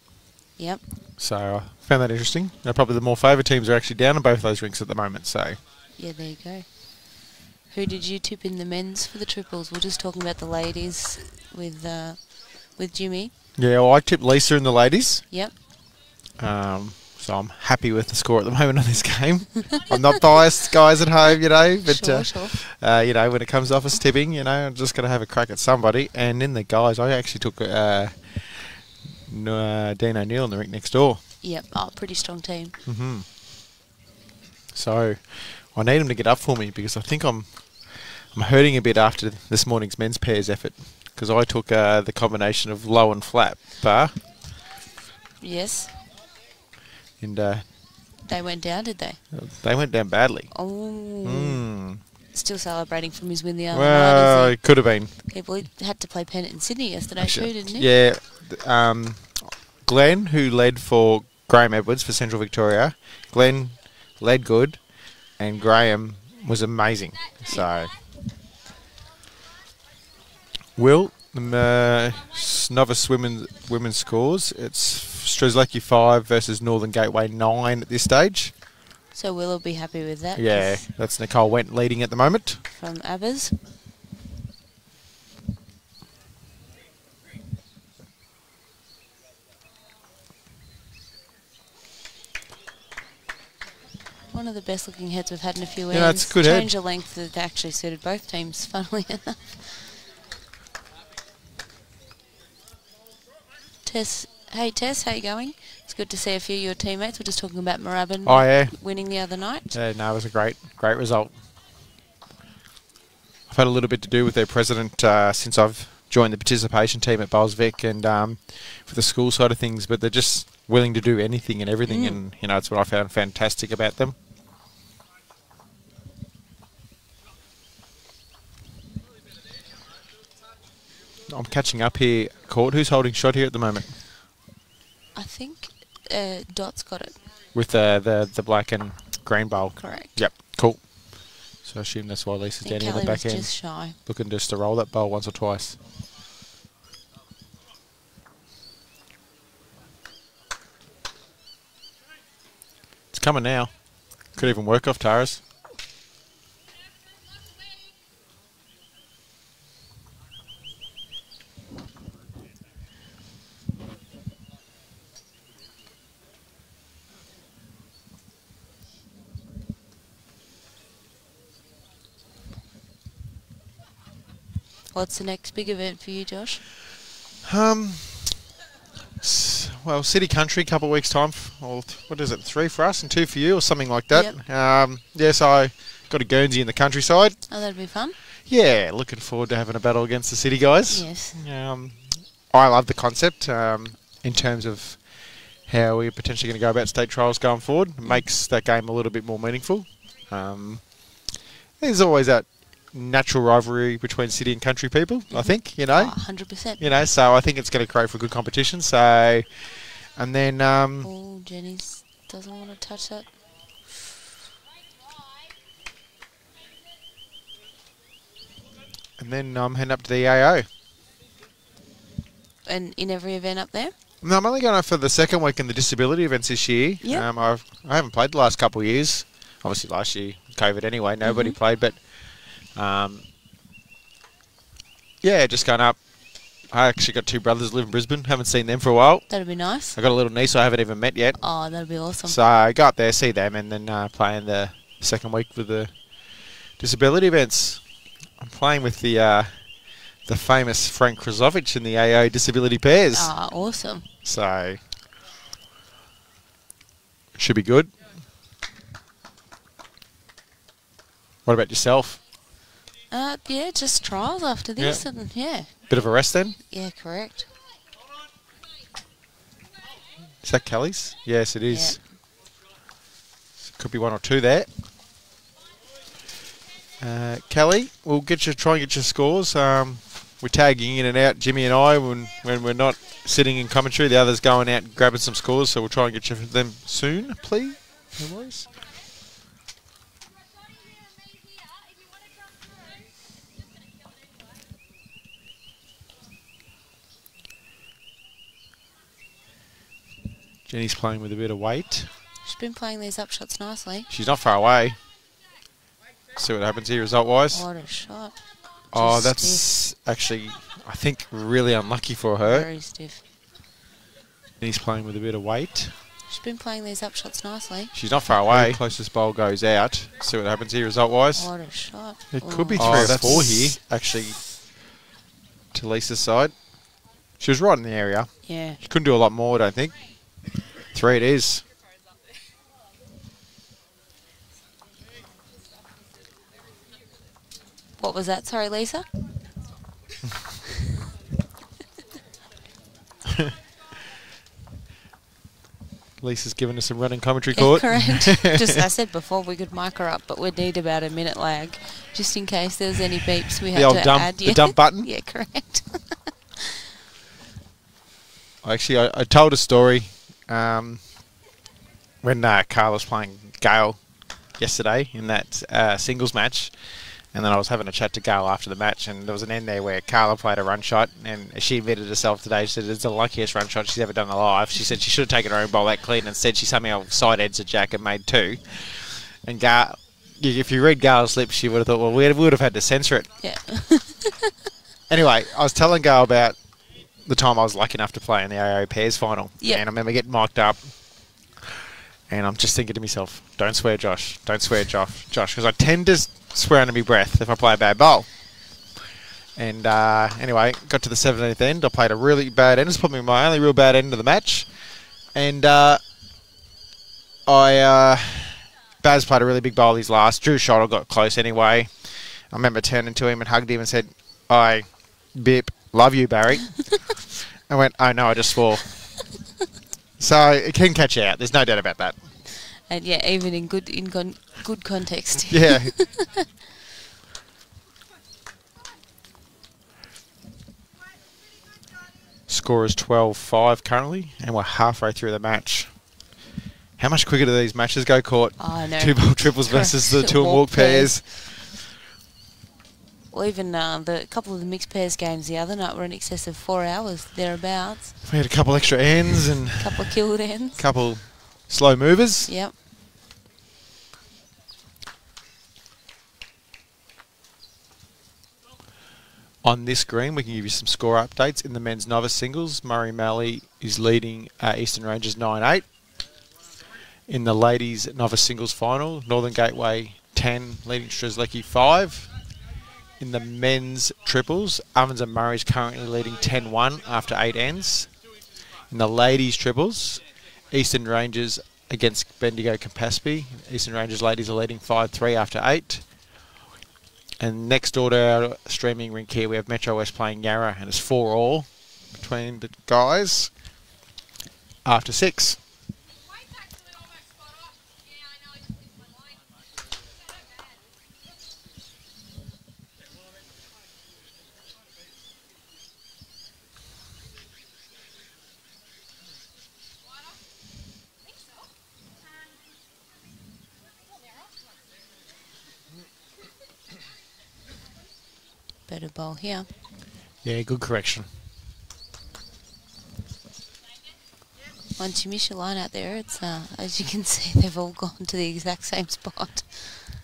Yep. So I found that interesting. Probably the more favoured teams are actually down on both those rinks at the moment. So yeah, there you go. Who did you tip in the men's for the triples? We're just talking about the ladies with Jimmy. Yeah, well, I tipped Lisa in the ladies. Yep. So I'm happy with the score at the moment on this game. I'm not biased, guys at home, but Sure. when it comes to office tipping, I'm just going to have a crack at somebody. And in the guys, I actually took Dean O'Neill in the rink next door. Yep. Pretty strong team. So I need him to get up for me because I think I'm hurting a bit after this morning's men's pairs effort because I took the combination of low and flat bar. Yes. And they went down, did they? They went down badly. Oh. Still celebrating from his win the other Well, night. it could have been. He had to play Pennant in Sydney yesterday too, didn't he? Yeah. Glenn, who led for Graham Edwards for Central Victoria, Glenn led good, and Graham was amazing. So, Will, the novice women's scores, it's Strzelecki 5 versus Northern Gateway 9 at this stage. So Will be happy with that. Yeah, that's Nicole Went leading at the moment. From Abbas. One of the best looking heads we've had in a few Yeah, it's a good head. Change of length that actually suited both teams, funnily enough. Hey Tess, how you going? It's good to see a few of your teammates. We're just talking about Moorabbin winning the other night. Yeah, no, it was a great result. I've had a little bit to do with their president since I've joined the participation team at Bowles-Vic and for the school side of things, but they're just willing to do anything and everything, and it's what I found fantastic about them. I'm catching up here. Court, who's holding shot here at the moment? I think Dot's got it. With the black and green bowl. Correct. Yep, cool. So I assume that's why Lisa's down here at the back end. Just shy. Looking just to roll that bowl once or twice. It's coming now. Could even work off Tara's. What's the next big event for you, Josh? Well, City Country, couple of weeks' time. Or what is it, 3 for us and 2 for you, or something like that. Yep. So I got a Guernsey in the countryside. Oh, that'd be fun. Yeah, looking forward to having a battle against the City guys. Yes. I love the concept in terms of how we're potentially going to go about state trials going forward. It makes that game a little bit more meaningful. There's always that natural rivalry between city and country people, I think, you know. 100%. So I think it's going to create for good competition. So, and then... oh, Jenny's doesn't want to touch that. And then I'm heading up to the AO. And in every event up there? No, I'm only going up for the second week in the disability events this year. Yep. I haven't played the last couple of years. Obviously last year, COVID anyway, nobody played, but... just going up. I actually got 2 brothers who live in Brisbane. Haven't seen them for a while. That'd be nice. I got a little niece I haven't even met yet. Oh, that'd be awesome. So I go up there, see them, and then play in the second week with the disability events. I'm playing with the famous Frank Krasovich in the AO disability pairs. Ah, awesome. So it should be good. What about yourself? Yeah, just trials after this, and yeah. Bit of a rest then? Yeah, correct. Is that Kelly's? Yes, it is. Yep. Could be 1 or 2 there. Kelly, we'll try and get your scores. We're tagging in and out, Jimmy and I, when we're not sitting in commentary. The others going out and grabbing some scores, so we'll try and get you them soon, please. No worries. Jenny's playing with a bit of weight. She's been playing these up shots nicely. She's not far away. See what happens here result-wise. What a shot. Oh, Just that's stiff. actually, I think, really unlucky for her. Very stiff. He's playing with a bit of weight. She's been playing these up shots nicely. She's not far away. Closest bowl goes out. See what happens here result-wise. What a shot. It could be 3 Oh, or 4 here, actually, to Lisa's side. She was right in the area. Yeah. She couldn't do a lot more, I don't think. 3 it is. What was that? Sorry, Lisa? Lisa's given us some running commentary Yeah, court. correct. Just I said before we could mic her up, but we'd need about a minute lag, just in case there's any beeps we The had old to dump, add. the dump button. Yeah, correct. Actually, I told a story when Carl was playing Gale yesterday in that singles match. And then I was having a chat to Gail after the match, and there was an end there where Carla played a run shot, and she admitted herself today. She said it's the luckiest run shot she's ever done in her life. She said she should have taken her own bowl that clean, and instead she somehow side-edged a jack and made 2. And Gail, if you read Gail's lips, she would have thought, well, we would have had to censor it. Yeah. Anyway, I was telling Gail about the time I was lucky enough to play in the AO pairs final. Yep. And I remember getting mic'd up. And I'm just thinking to myself, don't swear, Josh. Don't swear, Josh. Because I tend to swear under my breath if I play a bad bowl. And anyway, got to the 17th end. I played a really bad end. It's probably my only real bad end of the match. And Baz played a really big bowl his last. Drew shot, I got close anyway. I remember turning to him and hugged him and said, I, Bip, love you, Barry. I went, oh no, I just swore. So it can catch you out. There's no doubt about that. And yeah, even in good context. Yeah. Score is 12-5 currently, and we're halfway through the match. How much quicker do these matches go, Court? Oh, I know. 2 bowl triples versus the 2 and walk pairs. Well, even the couple of the mixed pairs games the other night were in excess of 4 hours, thereabouts. We had a couple extra ends and A couple of killed ends. a couple slow movers. Yep. On this screen, we can give you some score updates. In the men's novice singles, Murray Malley is leading Eastern Rangers 9-8. In the ladies' novice singles final, Northern Gateway 10 leading Strzelecki 5. In the men's triples, Ovens and Murray is currently leading 10-1 after 8 ends. In the ladies' triples, Eastern Rangers against Bendigo Campaspe. Eastern Rangers ladies are leading 5-3 after 8. And next door to our streaming rink here, we have Metro West playing Yarra, and it's 4-all between the guys after 6. Better bowl here. Yeah, good correction. Once you miss your line out there, it's as you can see, they've all gone to the exact same spot.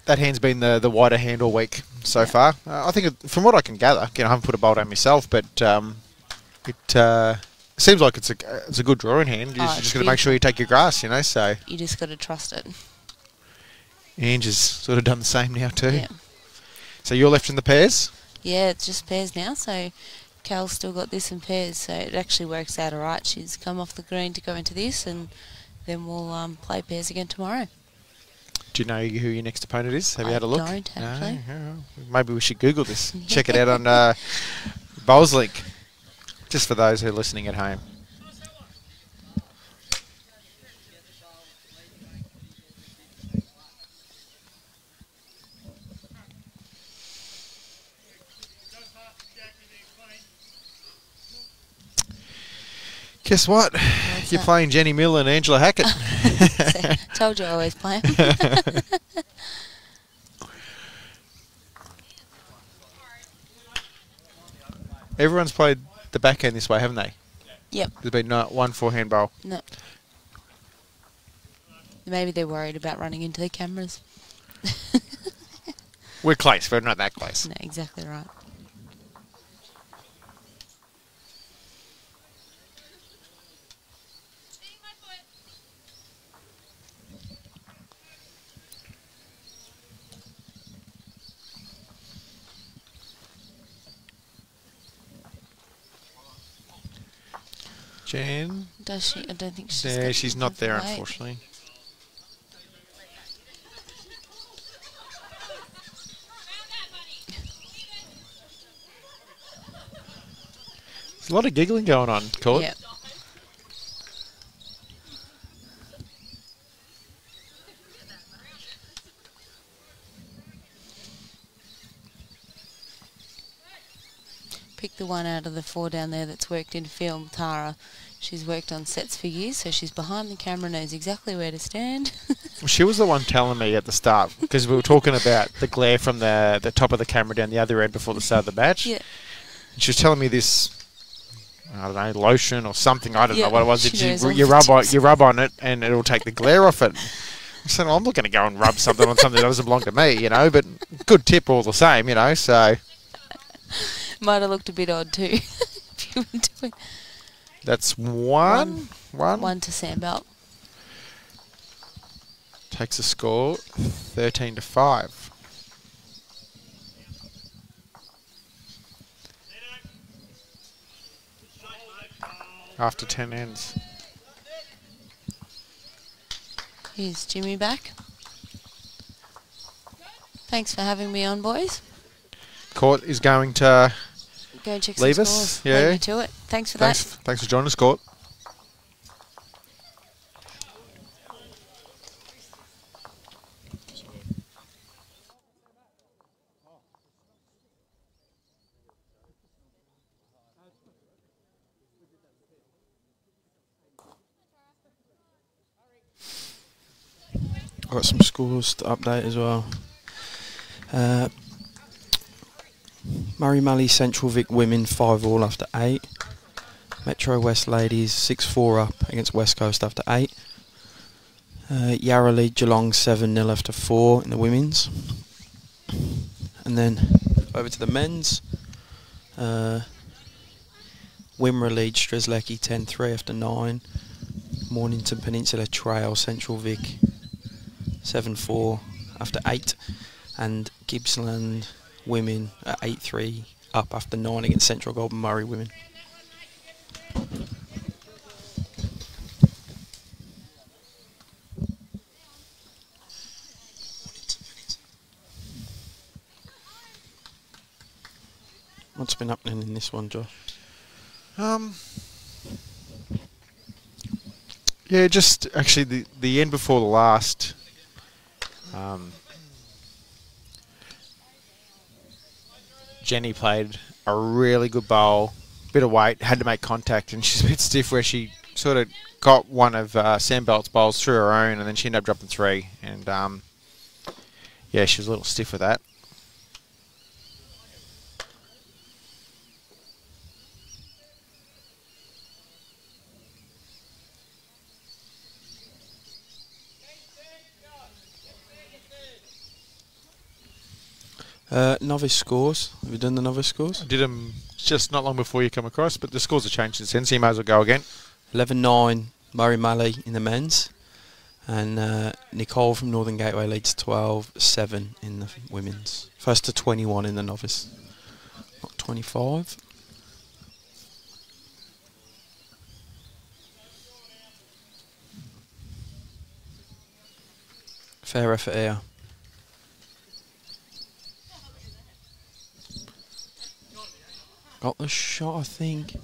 That hand's been the wider hand all week so far. I think, from what I can gather, again, I haven't put a bowl down myself, but it seems like it's a good drawing hand. You're just got to make sure you take your grass, you know. So you just got to trust it. Ange has sort of done the same now too. Yeah. So you're left in the pairs. Yeah, it's just pairs now. So Cal's still got this in pairs, so it actually works out alright. She's come off the green to go into this, and then we'll play pairs again tomorrow. Do you know who your next opponent is? Have you had a look? I don't, actually. No? Maybe we should Google this. Check it out on BowlsLink, just for those who are listening at home. Guess what? You're playing Jenny Miller and Angela Hackett. Told you I always play 'em. Everyone's played the backhand this way, haven't they? Yep. There's been not one forehand bowl. No. Maybe they're worried about running into the cameras. We're close, but not that close. No, exactly right. Jan? Does she? I don't think she's. Yeah, she's not there, weight. unfortunately. There's a lot of giggling going on, Court. Yeah. Pick the one out of the 4 down there that's worked in film, Tara. She's worked on sets for years, so she's behind the camera, knows exactly where to stand. Well, she was the one telling me at the start, because we were talking about the glare from the top of the camera down the other end before the start of the match. Yeah. And she was telling me this, I don't know, lotion or something. I don't know what it was. You rub on it and it'll take the glare off it. I said, well, I'm not going to go and rub something on something that doesn't belong to me, you know, but good tip all the same, you know, so. Might have looked a bit odd too. If you were doing that's one. One to Sandbelt. Takes a score 13-5. After 10 ends. Here's Jimmy back. Thanks for having me on, boys. Court is going to go and check leave some us. scores. Yeah. Leave me to it. Thanks for that. Thanks for joining us, Court. Got some scores to update as well. Murray Mulley Central Vic women 5-all after 8. Metro West ladies 6-4 up against West Coast after 8. Yarra lead Geelong 7-0 after 4 in the women's. And then over to the men's. Wimmera lead Strzelecki 10-3 after 9. Mornington Peninsula Trail Central Vic 7-4 after 8, and Gippsland women at 8-3 up after 9 against Central Golden Murray women. What's been happening in this one, Josh? Yeah, just actually the end before the last. Jenny played a really good bowl, bit of weight, had to make contact, and she's a bit stiff where she sort of got one of Sandbelt's bowls through her own, and then she ended up dropping 3. And yeah, she was a little stiff with that. Novice scores. Have you done the novice scores? I did them just not long before you come across, but the scores have changed since then, so you may as well go again. 11-9 Murray Malley in the men's, and Nicole from Northern Gateway leads 12-7 in the women's. First to 21 in the novice, not 25. Fair effort here. Got the shot, I think.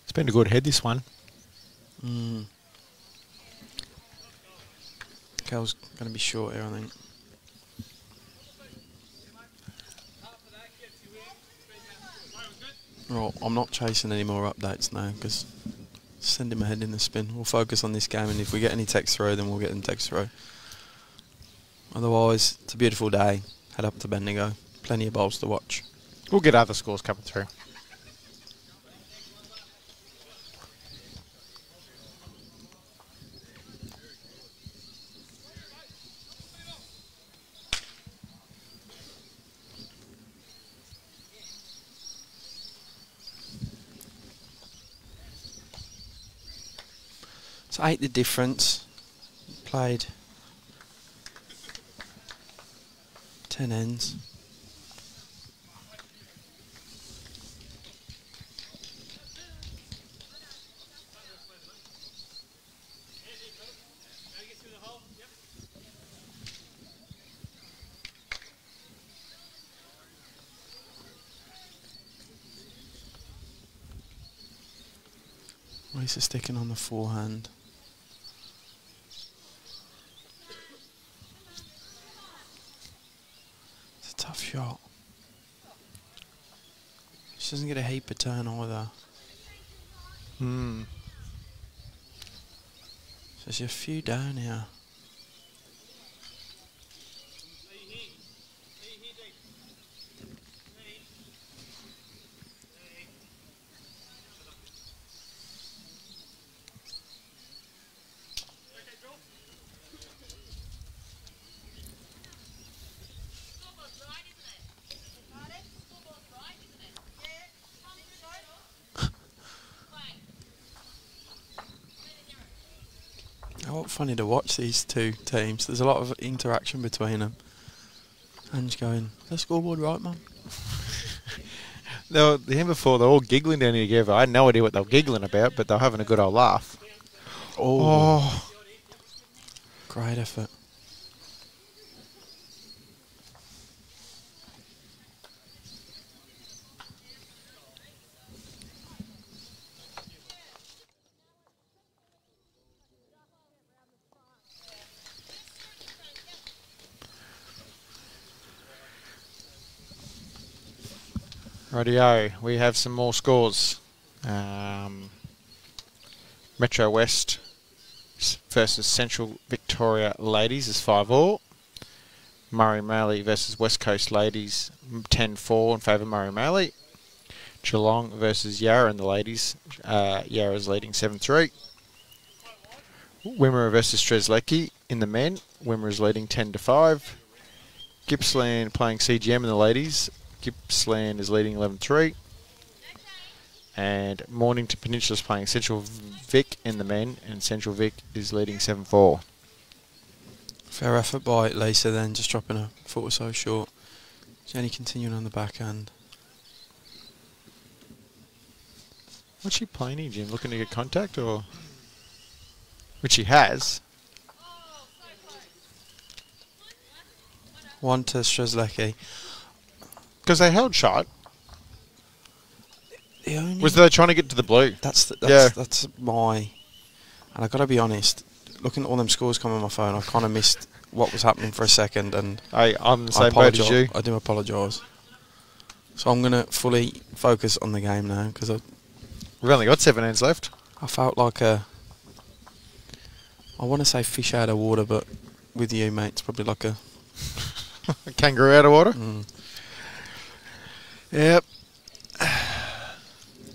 It's been a good head, this one. Cal's going to be short here, I think. Well, I'm not chasing any more updates now because send him ahead in the spin. We'll focus on this game, and if we get any text through, then we'll get them text through. Otherwise, it's a beautiful day. Head up to Bendigo. Plenty of bowls to watch. We'll get other scores coming through. So 8 the difference. Played 10 ends. Lisa sticking on the forehand. It's a tough shot. She doesn't get a heap of turn either. So there's a few down here. Oh, funny to watch these two teams. There's a lot of interaction between them. Ange going, is the scoreboard right, Mum? The end before, they're all giggling down here together. I had no idea what they were giggling about, but they're having a good old laugh. Oh. Great effort. Rightio, we have some more scores. Metro West versus Central Victoria Ladies is 5-all. Murray Maley versus West Coast Ladies 10-4 in favour of Murray Maley. Geelong versus Yarra in the ladies. Yarra's leading 7-3. Wimmera versus Strzelecki in the men. Wimmera's leading 10-5. Gippsland playing CGM in the ladies. Gippsland is leading 11-3. And Mornington Peninsula's playing Central Vic in the men, and Central Vic is leading 7-4. Fair effort by Lisa then, just dropping a foot or so short. Jenny continuing on the backhand. What's she playing here, Jim? Looking to get contact, or...? Which she has. One to Strzelecki. Because they held shot. The only Was they trying to get to the blue? That's Yeah. that's my... And I've got to be honest, looking at all them scores coming on my phone, I kind of missed what was happening for a second, and I'm the same boat as you. I do apologise. So I'm going to fully focus on the game now, because We've only got 7 hands left. I felt like I want to say fish out of water, but with you, mate, it's probably like a... A kangaroo out of water? Yep.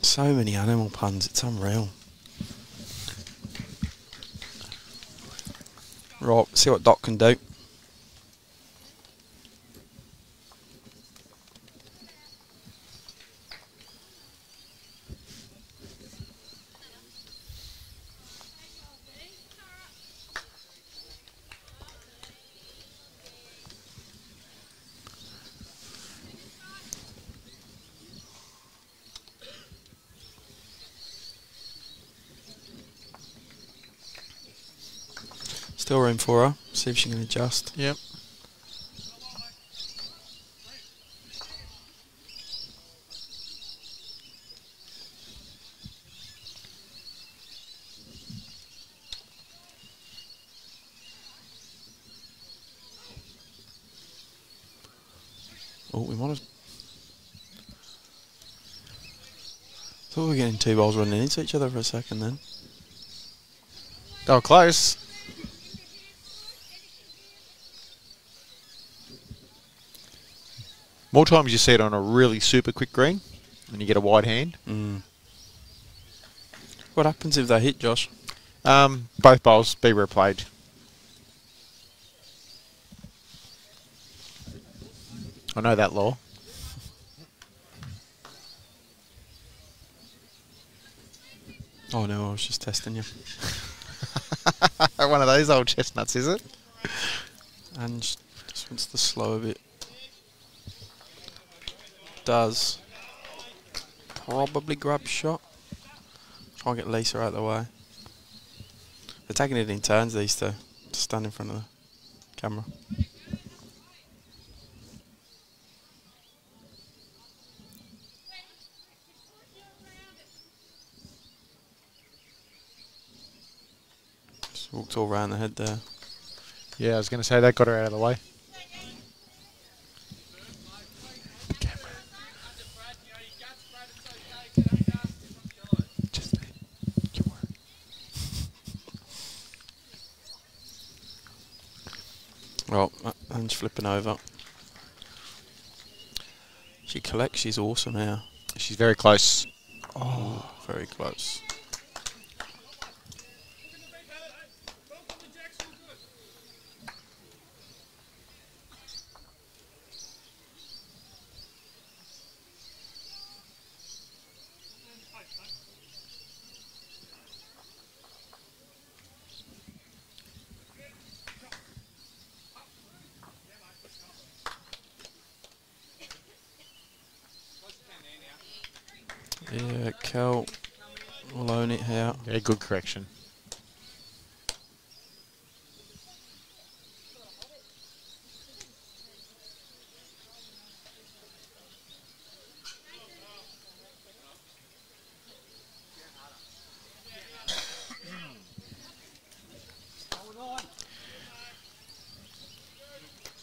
So many animal puns, it's unreal. Right, see what Doc can do. Still room for her. See if she can adjust. Yep. Oh, we might have... Thought we were getting two balls running into each other for a second then. Oh, close. More times you see it on a really super quick green, and you get a wide hand. What happens if they hit, Josh? Both bowls be replayed. I know that law. Oh no, I was just testing you. One of those old chestnuts, is it? And just wants to slow a bit. Does probably grab shot. Try and get Lisa out of the way. They're taking it in turns, these two. Just stand in front of the camera. Just walked all round the head there. Yeah, I was going to say that got her out of the way. Well, and she's flipping over. She collects, she's awesome here. She's very close. Oh, very close. Yeah, Kel will own it here. Yeah, good correction.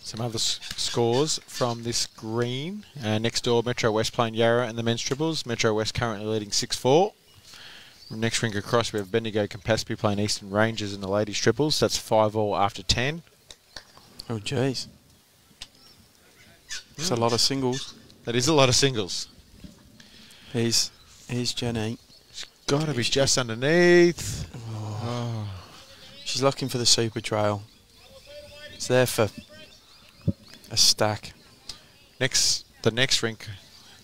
Some other scores from this green. Next door, Metro West playing Yarra and the men's triples. Metro West currently leading 6-4. Next rink across, we have Bendigo Campaspe playing Eastern Rangers in the ladies triples. That's 5-all after 10. Oh, jeez. That's a lot of singles. That is a lot of singles. Here's Jenny. It's got to be just underneath. Oh. She's looking for the super trail. It's there for a stack. The next rink,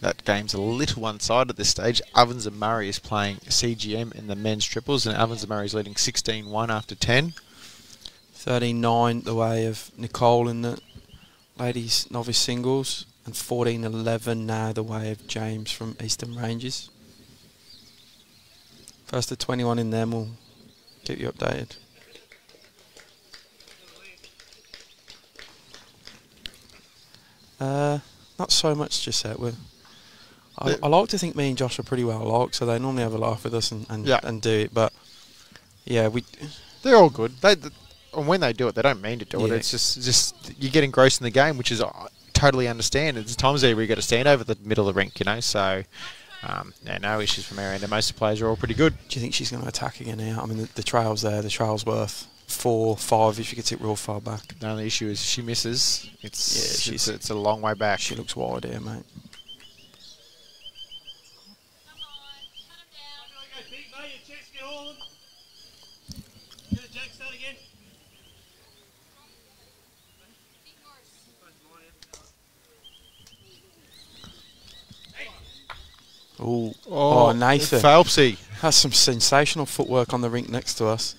that game's a little one-sided at this stage. Ovens and Murray is playing CGM in the men's triples, and Ovens and Murray is leading 16-1 after 10. 13-9 the way of Nicole in the ladies novice singles, and 14-11 now the way of James from Eastern Ranges. First to 21 in them, we'll keep you updated. Not so much just yet. I like to think me and Josh are pretty well liked, so they normally have a laugh with us and do it. But yeah, they're all good. And when they do it, they don't mean to do it. It's just you get engrossed in the game, which is totally understand. There's times there where you got to stand over the middle of the rink, you know. So no issues from our end. And most of the players are all pretty good. Do you think she's going to attack again now? I mean, the trail's there. The trail's worth 4, 5 if she gets it real far back. The only issue is if she misses. It's a long way back. She looks wide here, mate. Oh, Nathan. Phelpsy. Has some sensational footwork on the rink next to us.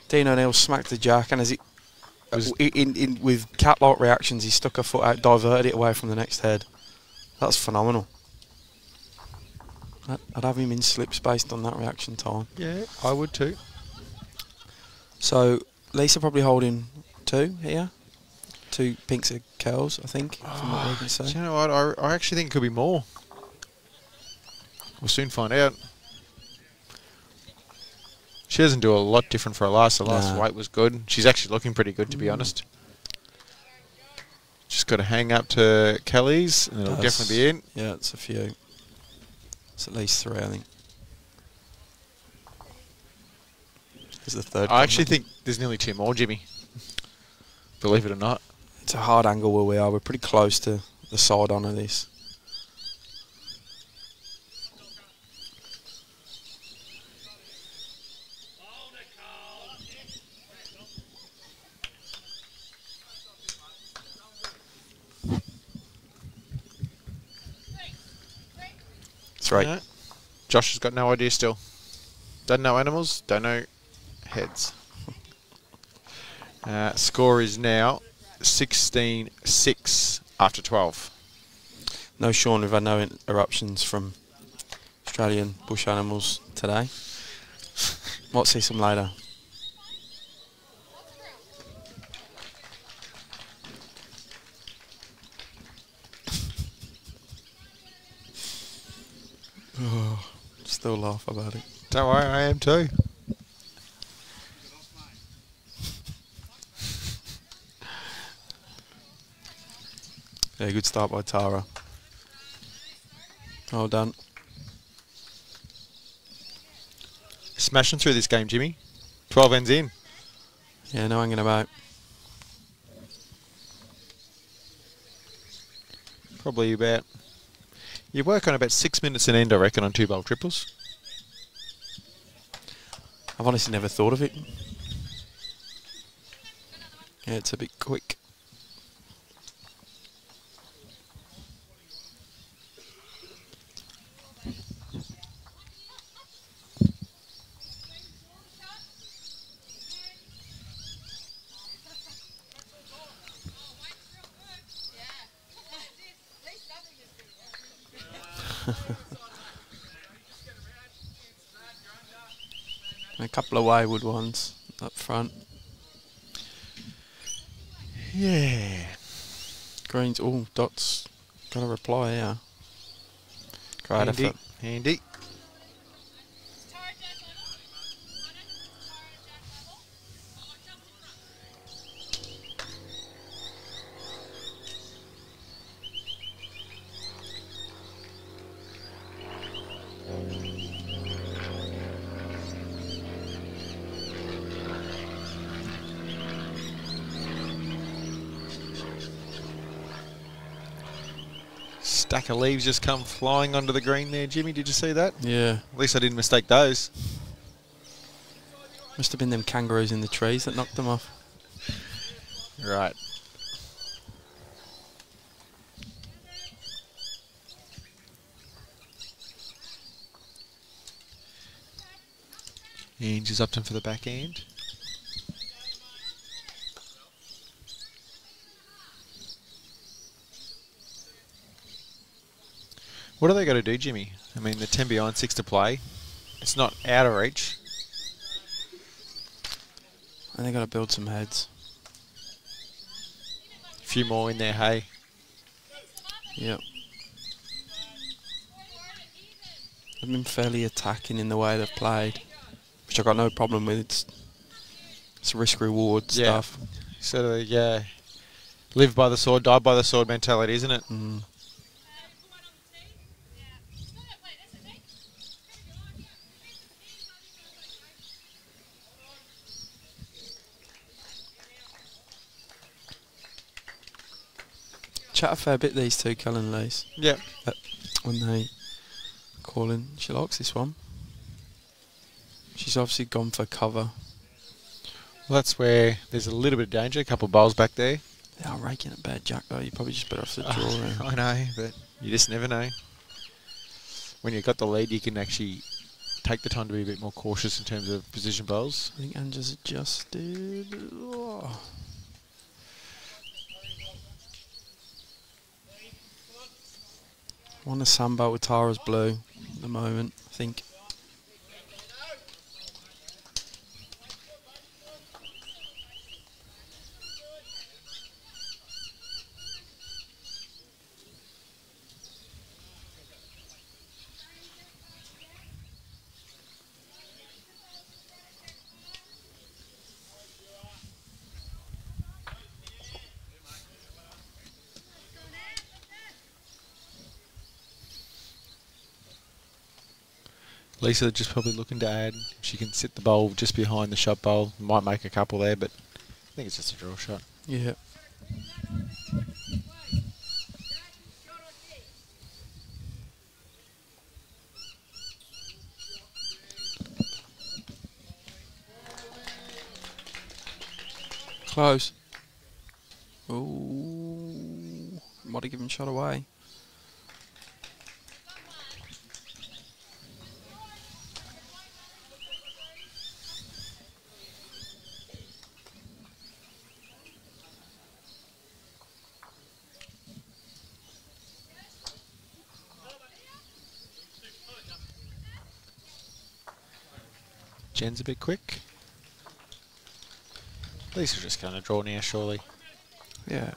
Dean O'Neill smacked the jack, and as with cat-like reactions, he stuck a foot out, diverted it away from the next head. That's phenomenal. I'd have him in slips based on that reaction time. Yeah, I would too. So, Lisa probably holding 2 here. 2 pinks of curls, I think, from what we can say. Do you know what? I actually think it could be more. We'll soon find out. She doesn't do a lot different for her last. Her last weight was good. She's actually looking pretty good, to be honest. Just got to hang up to Kelly's, and it'll definitely be in. Yeah, it's a few. It's at least 3, I think. There's the third. I actually think there's nearly 2 more, Jimmy. Believe it or not. It's a hard angle where we are. We're pretty close to the side on of this. Right. No. Josh has got no idea still. Don't know animals, don't know heads. Score is now 16-6 after 12. No, Sean, we've had no interruptions from Australian bush animals today. Might see some later. Oh, still laugh about it. Don't worry, I am too. Yeah, good start by Tara. Well done. Smashing through this game, Jimmy. 12 ends in. Yeah, no hanging about. Probably about... You work on about 6 minutes an end, I reckon, on 2-bowl triples. I've honestly never thought of it. Yeah, it's a bit quick. And a couple of wayward ones up front. Yeah. Green's, oh, Dot's got a reply here. Great effort. Handy. Stack of leaves just come flying onto the green there, Jimmy. Did you see that? Yeah. At least I didn't mistake those. Must have been them kangaroos in the trees that knocked them off. Right. Ainge is Upton for the backhand. What are they going to do, Jimmy? I mean, the 10 behind, 6 to play. It's not out of reach. And they got to build some heads. A few more in there, hey. Yep. They've been fairly attacking in the way they've played, which I've got no problem with. It's risk-reward stuff. Sort of, yeah. Live by the sword, die by the sword mentality, isn't it? Mm. Chat a fair bit, these two, Cullen and Lace. Yeah. When they call in. She likes this one. She's obviously gone for cover. Well, that's where there's a little bit of danger. A couple of bowls back there. They are raking it bad, Jack, though. You're probably just better off the draw. I know, but you just never know. When you've got the lead, you can actually take the time to be a bit more cautious in terms of position bowls. I think Anja's adjusted. Oh. I want a Sandbelt with Tara's blue at the moment, I think. Lisa just probably looking to add. She can sit the bowl just behind the shot bowl. Might make a couple there, but I think it's just a draw shot. Yeah. Close. Ooh. Might have given shot away. Jen's a bit quick. Lisa's just going to draw now, surely. Yeah.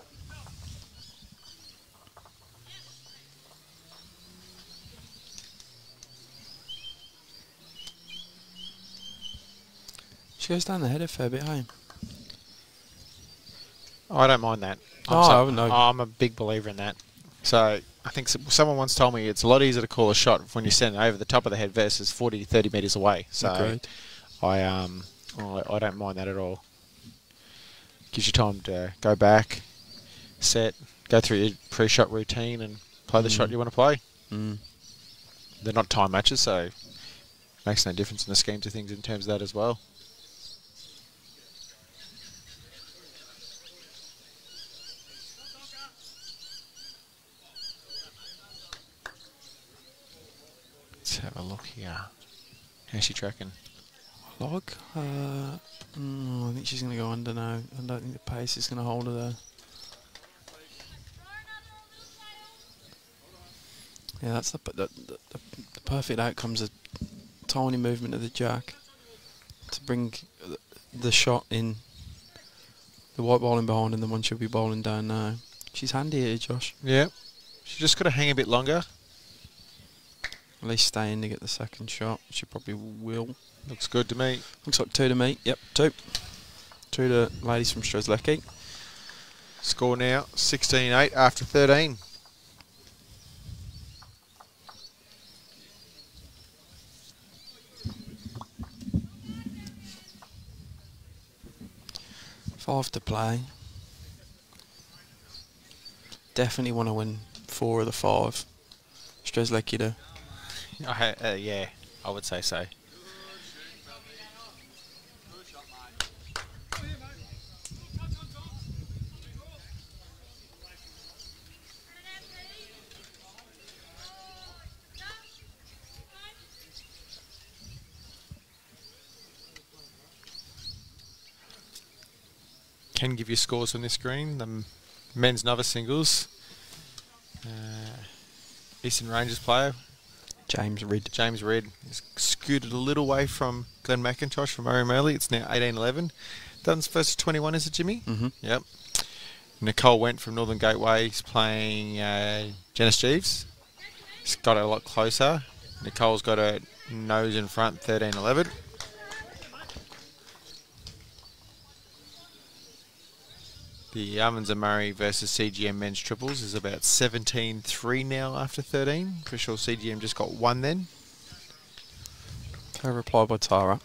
She goes down the head a fair bit, hey? I don't mind that. I'm a big believer in that. So I think someone once told me it's a lot easier to call a shot when you're standing over the top of the head versus 40 to 30 metres away. So Agreed. I don't mind that at all. Gives you time to go back, set, go through your pre-shot routine and play the shot you want to play. Mm. They're not time matches, so makes no difference in the schemes of things in terms of that as well. Let's have a look here. How's she tracking? Log? I think she's going to go under now. I don't think the pace is going to hold her there. Yeah, that's the perfect outcome's a tiny movement of the jack to bring the shot in. The white ball in behind and the one she'll be bowling down now. She's handy here, Josh. Yeah. She's just got to hang a bit longer. At least stay in to get the second shot. She probably will. Looks good to me. Looks like 2 to me. Yep, 2. 2 to ladies from Strzelecki. Score now, 16-8 after 13. Five to play. Definitely want to win 4 of the 5. Strzelecki do. Yeah, I would say so. can give you scores on this screen. The men's novice singles. Eastern Rangers player. James Ridd. James Ridd is scooted a little way from Glenn McIntosh from Murray Merley. It's now 18-11. Dunn's versus 21, is it, Jimmy? Mm-hmm. Yep. Nicole Went from Northern Gateway is playing Janice Jeeves. It's got it a lot closer. Nicole's got her nose in front, 13-11. The Ovens and Murray versus CGM men's triples is about 17-3 now after 13. For sure CGM just got one then. A reply by Tara.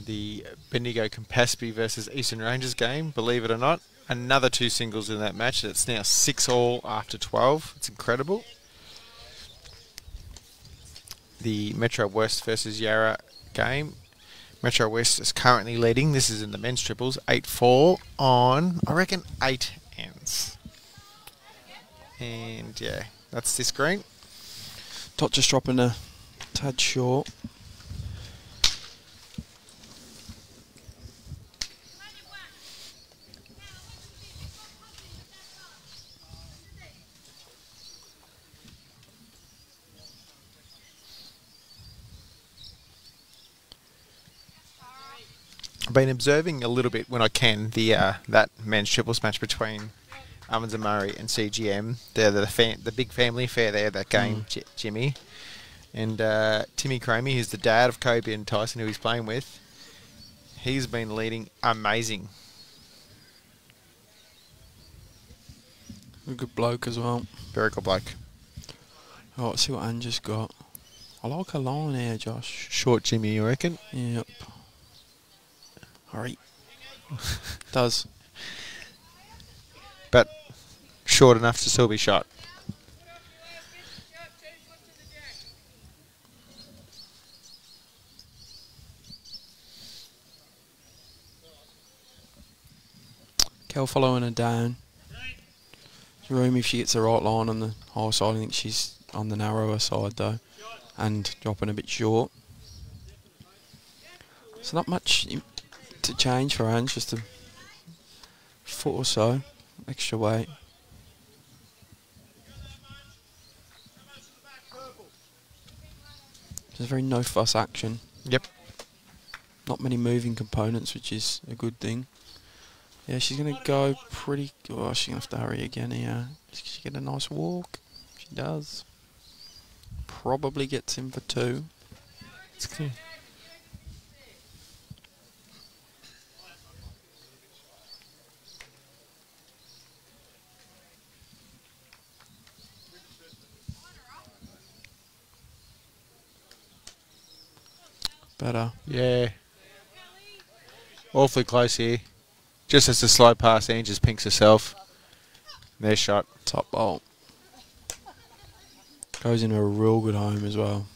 The Bendigo Campaspe versus Eastern Rangers game, believe it or not. Another 2 singles in that match. It's now 6-all after 12. It's incredible. The Metro West versus Yarra game. Metro West is currently leading. This is in the men's triples. 8-4 on, I reckon, 8 ends. And yeah, that's this screen. Dot just dropping a tad short. I've been observing a little bit when I can the that men's triples match between Ovens and Murray and CGM. They're the big family affair there, that game, Jimmy. And Timmy Cramey, who's the dad of Kobe and Tyson, who he's playing with, he's been leading amazing. A good bloke as well. Very good bloke. Oh, let's see what Ange's got. I like her line here, Josh. Short Jimmy, you reckon? Yep. Hurry. Does. But short enough to still be shot. Kel following her down. Room if she gets the right line on the high side. I think she's on the narrower side though, and dropping a bit short. So not much to change for Ange, just a foot or so extra weight. There's very no fuss action. Yep. Not many moving components, which is a good thing. Yeah, she's going to go pretty... Oh, she's going to have to hurry again here. Does she get a nice walk? She does. Probably gets him for 2. It's clear. Better. Yeah. Awfully close here. Just as the slow pass, Ange just pinks herself. Their shot. Top bolt. Goes into a real good home as well.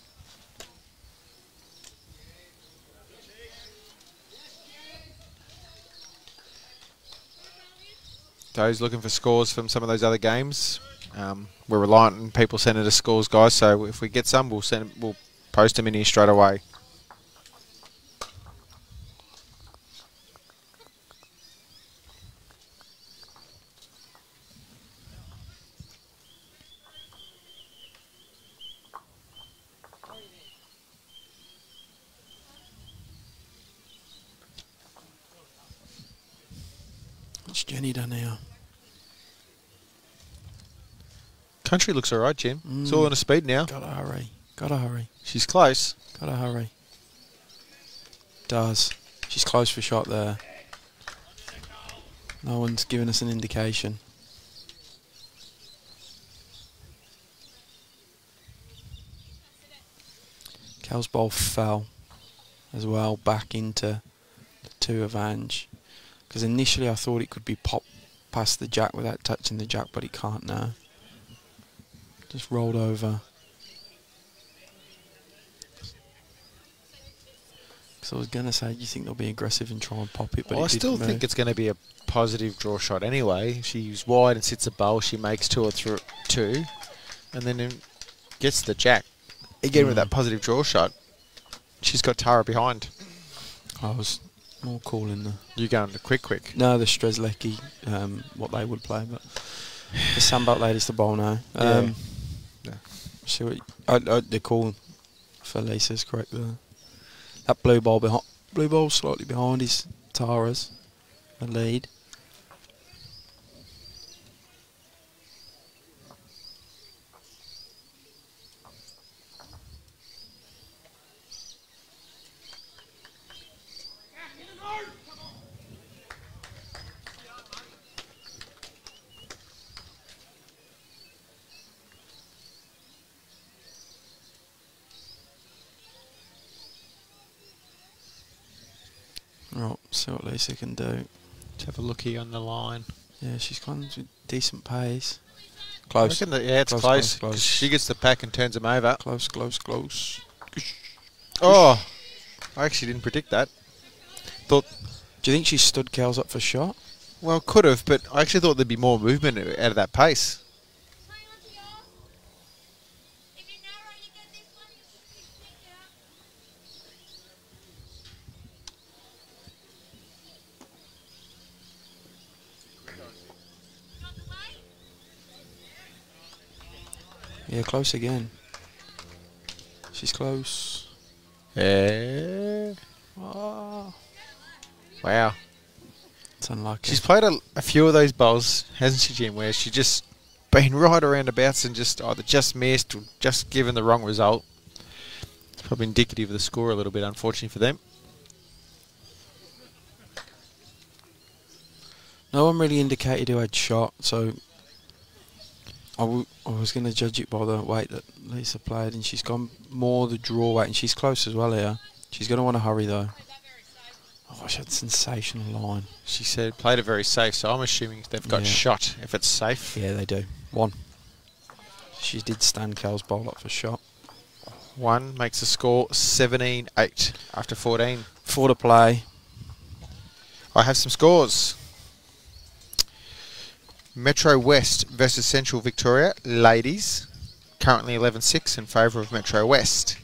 Those looking for scores from some of those other games. We're reliant on people sending us scores, guys. So if we get some, we'll post them in here straight away. What's Jenny done now? Country looks alright, Jim. It's all on a speed now. Gotta hurry. Gotta hurry. She's close. Gotta hurry. Does. She's close for shot there. No one's given us an indication. Cal's ball fell as well back into the 2 of Ange. Because initially I thought it could be popped past the jack without touching the jack, but it can't now. Just rolled over. Because I was going to say, do you think they'll be aggressive and try and pop it? But Well, I still think it's going to be a positive draw shot anyway. She's wide and sits a bowl. She makes 2 or 2, and then gets the jack. Again with that positive draw shot, she's got Tara behind. I was More cool in the... You going to quick? No, the Strzelecki, what they would play, but the Sandbelt ladies, the bowl now. Yeah. See what they're cool. Felice's correct there. That blue ball slightly behind is Tara's, the lead. Right, see what Lisa can do. Let's have a looky on the line. Yeah, she's gone with decent pace. I Close. reckon that, yeah, it's close. 'Cause she gets the pack and turns them over. Close. Oh, I actually didn't predict that. Thought, Do you think she stood Kells up for shot? well, could have, but I actually thought there'd be more movement out of that pace. Yeah, close again. She's close. Yeah. Oh, Wow. it's unlucky. She's played a few of those bowls, hasn't she, Jim, where she just been right around abouts and just either just missed or just given the wrong result. It's probably indicative of the score a little bit, unfortunately for them. No one really indicated who had shot, so I was going to judge it by the weight that Lisa played, and she's gone more the draw weight, and she's close as well here. She's going to want to hurry though. Oh, she had a sensational line. She said played it very safe, so I'm assuming they've got Yeah. shot if it's safe. Yeah, they do. One. She did stand Kel's bowl up for shot. One makes the score 17-8 after 14. 4 to play. I have some scores. Metro West versus Central Victoria, ladies, currently 11-6 in favour of Metro West.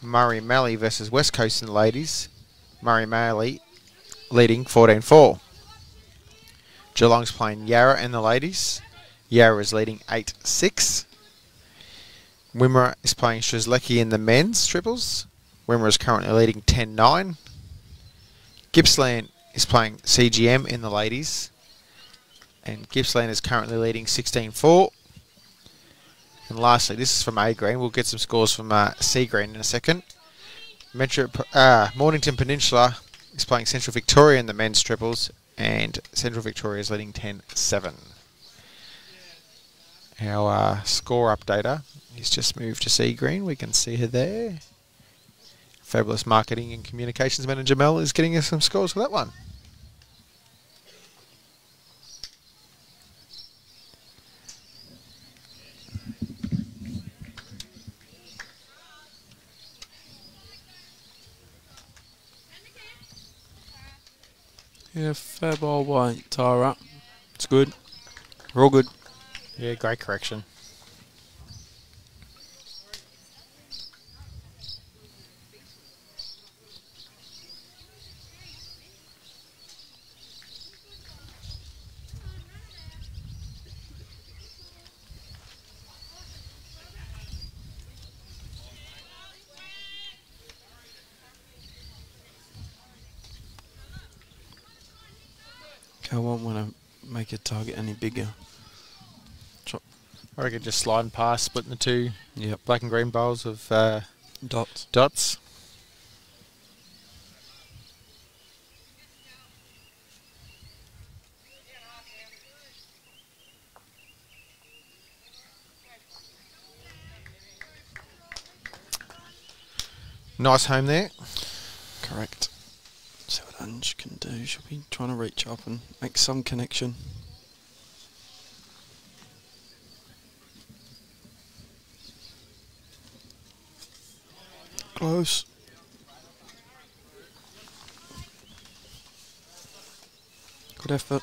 Murray Mallee versus West Coast in the ladies, Murray Mallee leading 14-4. Geelong's playing Yarra in the ladies. Yarra is leading 8-6. Wimmera is playing Strzelecki in the men's triples. Wimmera is currently leading 10-9. Gippsland is playing CGM in the ladies. And Gippsland is currently leading 16-4. And lastly, this is from A Green. We'll get some scores from C Green in a second. Mornington Peninsula is playing Central Victoria in the men's triples. And Central Victoria is leading 10-7. Our score updater is just moved to C Green. We can see her there. Fabulous marketing and communications manager Mel is getting us some scores for that one. Yeah, fair ball by Tara. It's good. We're all good. Yeah, great correction. I won't want to make a target any bigger. I reckon just sliding past, splitting the two Yep. black and green bowls of Dots. dots. Nice home there. Correct. See what Ange can do. She'll be trying to reach up and make some connection. Close. Good effort.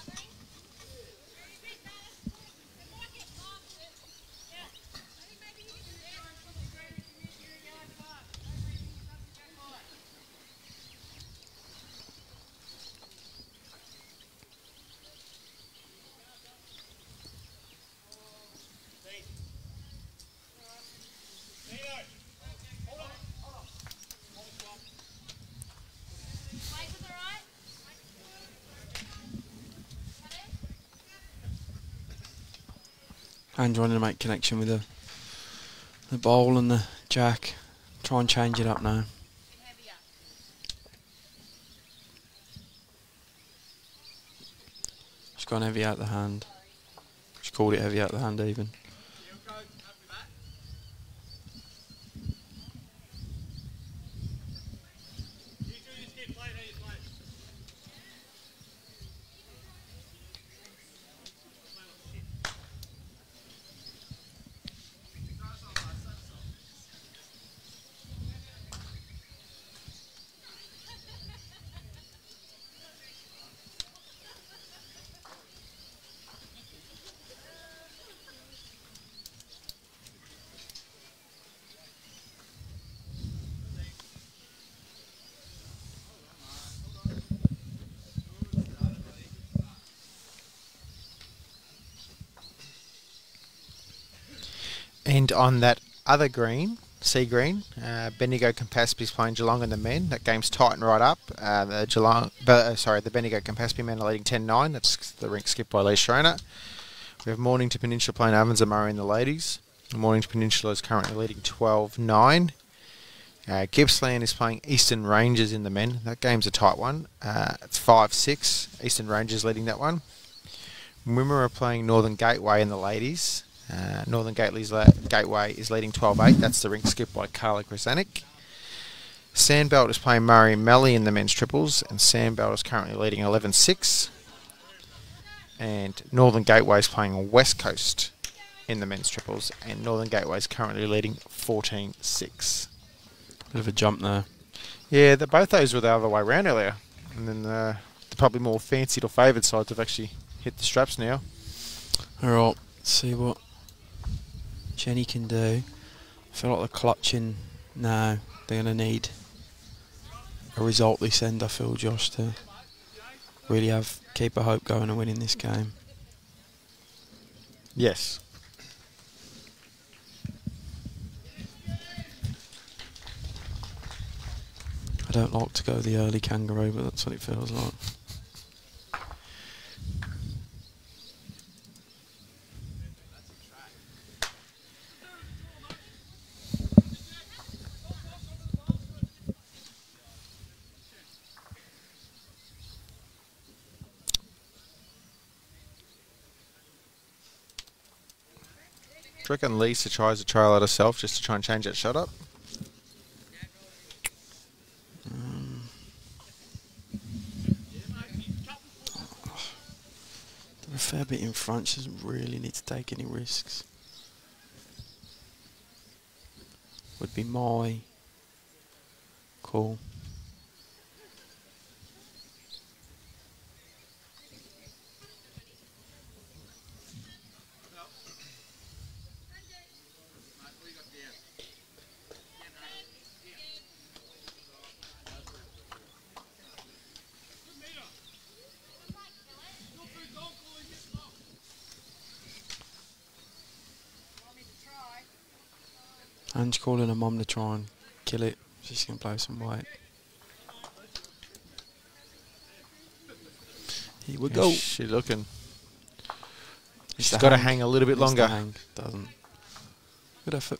And trying to make connection with the bowl and the jack. Try and change it up now. She's gone heavy out the hand. She called it heavy out the hand even. And on that other green, sea green, Bendigo Campaspe's playing Geelong in the men. That game's tightened right up. The Bendigo Campaspe men are leading 10-9. That's the rink skipped by Lee Schroner. We have Mornington Peninsula playing Ovens and Murray in the ladies. Mornington Peninsula is currently leading 12-9. Gippsland is playing Eastern Rangers in the men. That game's a tight one. It's 5-6. Eastern Rangers leading that one. Wimmera are playing Northern Gateway in the ladies. Northern Gateway is leading 12-8. That's the rink skip by Carla Krasanik. Sandbelt is playing Murray Melly in the men's triples, and Sandbelt is currently leading 11-6. And Northern Gateway is playing West Coast in the men's triples, and Northern Gateway is currently leading 14-6. Bit of a jump there. Yeah, both those were the other way around earlier. And then the probably more fancied or favoured sides have actually hit the straps now. Alright, let's see what Jenny can do. I feel like they're clutching now. They're going to need a result this end, I feel, Josh, to really keep a hope going and winning this game. Yes. I don't like to go the early kangaroo, but that's what it feels like. Do you reckon Lisa tries to trial it herself just to try and change that shot up? They're a fair bit in front. She doesn't really need to take any risks. Would be my call. Ange calling her mum to try and kill it. She's going to blow some weight. Here we go. She's looking. She's got to hang a little bit longer. Doesn't. Good effort.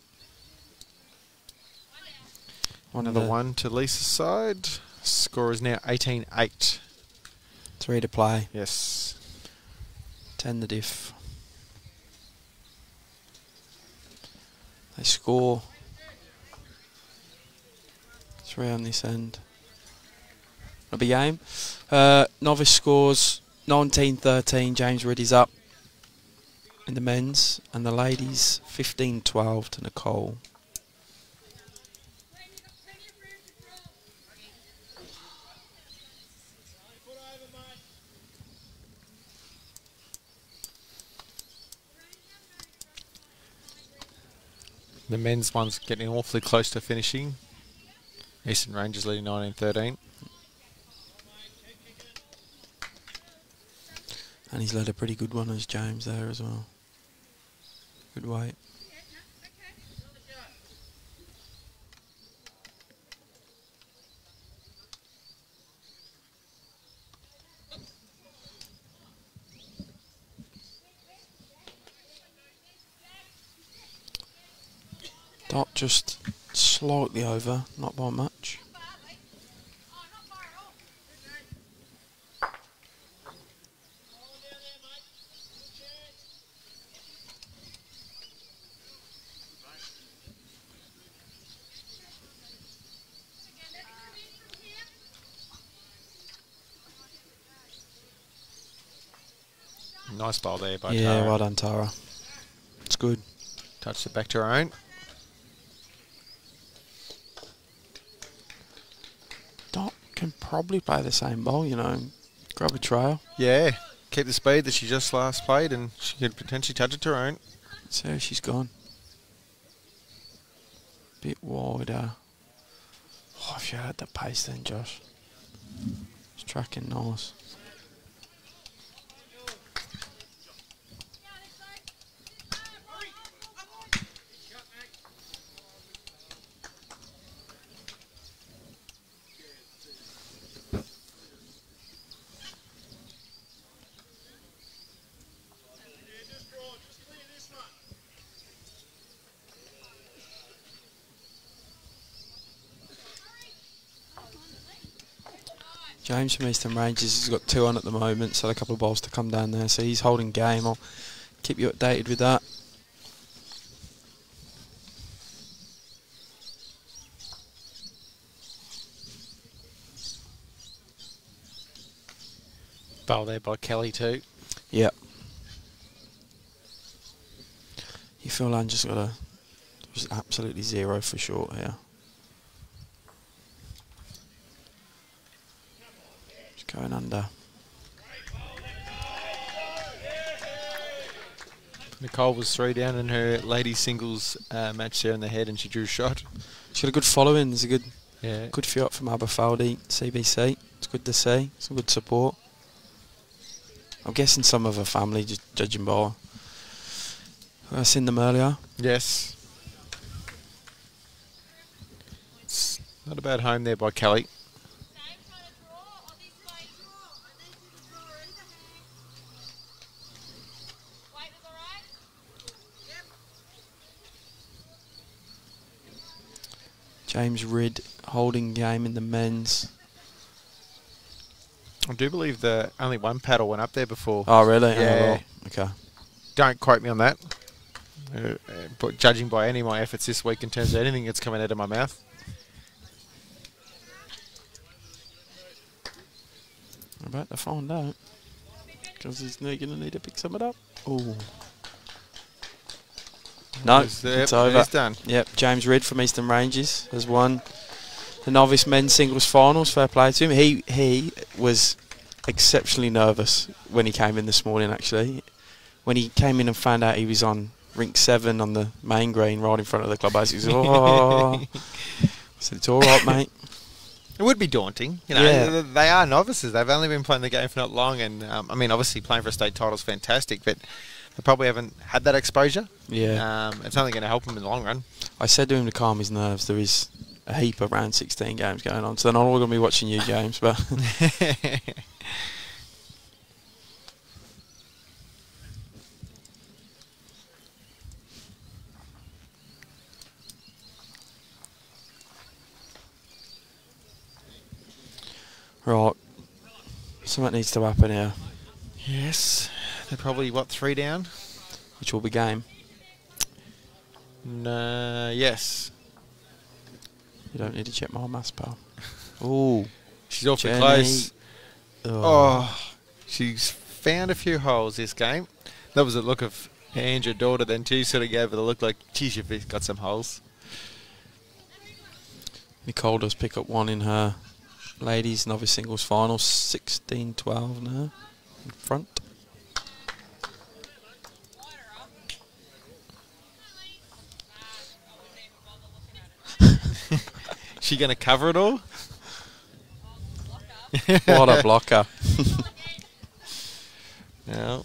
Another one to Lisa's side. Score is now 18-8. 3 to play. Yes. 10 the diff. They score 3 on this end. A big game. Novice Scores 19-13. James Riddy's up in the men's, and the ladies 15-12 to Nicole. The men's one's getting awfully close to finishing. Eastern Rangers leading 19-13. And he's led a pretty good one as James there as well. Good weight. just slightly over, not by much. Nice bowl there by Yeah, Tara. well done, Tara. It's good. Touched it back to her own. Dot can probably play the same bowl, you know. Grab a trail. Yeah. Keep the speed that she just last played, and she could potentially touch it to her own. See how she's gone. Bit wider. Oh, if you had the pace then, Josh. It's tracking nice. James from Eastern Rangers has got 2 on at the moment, so a couple of balls to come down there. So he's holding game. I'll keep you updated with that. Bowl there by Kelly too. Yep. You feel like just got just absolutely 0 for short here. Just going under. Nicole was 3 down in her ladies singles match there in the head, and she drew a shot. She's got a good following. There's a good Yeah. good few up from Aberfeldy, CBC. It's good to see. Some good support. I'm guessing some of her family, just judging by I've seen them earlier. Yes. It's not a bad home there by Kelly. James Ridd holding game in the men's. I do believe the only one paddle went up there before. Oh, really? Yeah. Oh, well, okay. Don't quote me on that. But judging by any of my efforts this week in terms of anything that's coming out of my mouth. I'm about to find out. Because he's going to need to pick some of it up. Oh. No, Yep, it's over. It's done. Yep, James Ridd from Eastern Ranges has won the novice men's singles finals. Fair play to him. He was exceptionally nervous when he came in this morning, actually. When he came in and found out he was on rink 7 on the main green right in front of the clubhouse, he was oh. I said, it's all right, mate. It would be daunting. You know, Yeah. They are novices. They've only been playing the game for not long. And, I mean, obviously playing for a state title is fantastic, but they probably haven't had that exposure. Yeah. It's only going to help him in the long run. I said to him to calm his nerves. There is a heap of round 16 games going on, so they're not all going to be watching you, James, but... Right. Something needs to happen here, Yes. They're probably, 3 down? which will be game. No, yes. You don't need to check my maths, pal. Ooh. She's awfully Jenny. close. Oh. Oh, she's found a few holes this game. That was a look of her and your daughter then too, sort of gave her the look like, geez, you've got some holes. Nicole does pick up 1 in her ladies novice singles final, 16-12 now in front. She going to cover it all? What a blocker. No.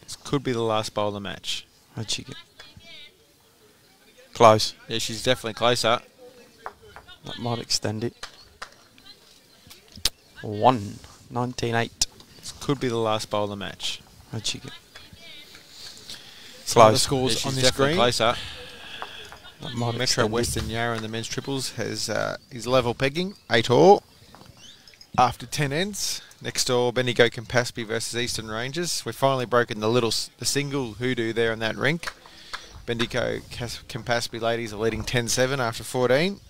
This could be the last bowl of the match. How'd she get? Close. Yeah, she's definitely closer. That might extend it. 19-8. This could be the last bowl of the match. How'd she get? some of the Close. scores She's on this definitely screen. closer. That might Metro extend it. Western Yarra in the men's triples has is level pegging, 8-all. After 10 ends, next door Bendigo Campaspe versus Eastern Rangers. We've finally broken the single hoodoo there in that rink. Bendigo Campaspe ladies are leading 10-7 after 14.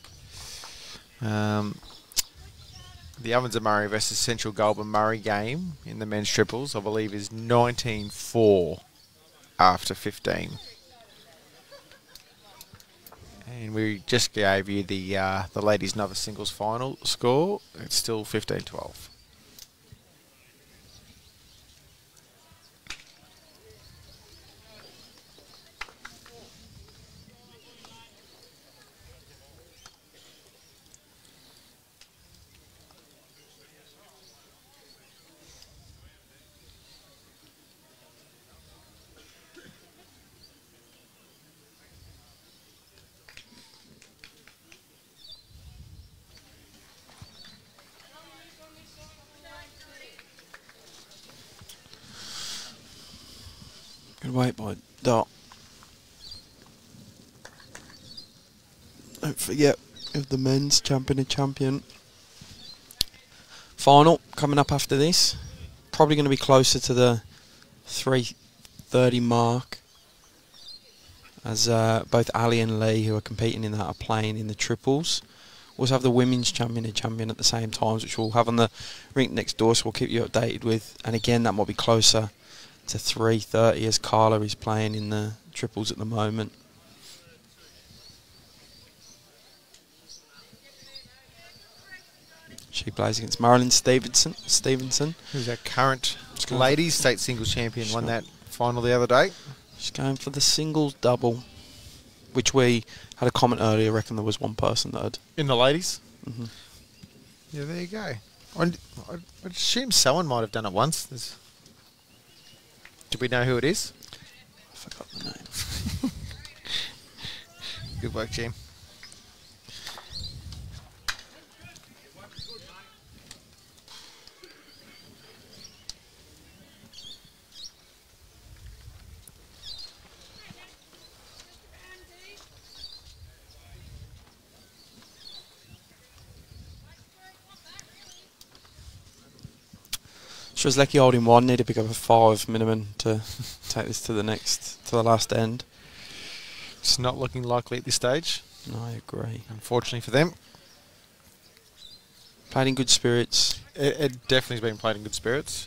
The Ovens of Murray versus Central Goulburn Murray game in the men's triples, I believe, is 19-4 after 15. And we just gave you the ladies' novice singles final score. It's still 15-12. Good weight by Dot. Don't forget of the men's champion and champion. Final coming up after this. Probably going to be closer to the 3:30 mark. As both Ali and Lee, who are competing in that, are playing in the triples. We also have the women's champion and champion at the same times, which we'll have on the rink next door, so we'll keep you updated with. And again, that might be closer to 3:30 as Carla is playing in the triples at the moment. She plays against Marilyn Stevenson. Who's our current ladies state singles champion, won that final the other day. She's going for the singles double, which we had a comment earlier, reckon there was one person that had. In the ladies? Mm-hmm. Yeah, there you go. I'd assume someone might have done it once. Do we know who it is? I forgot the name. Good work, Jim. Strzelecki holding one, need to pick up a 5 minimum to take this to the last end. It's not looking likely at this stage, No, I agree. unfortunately for them. Played in good spirits. It definitely has been played in good spirits.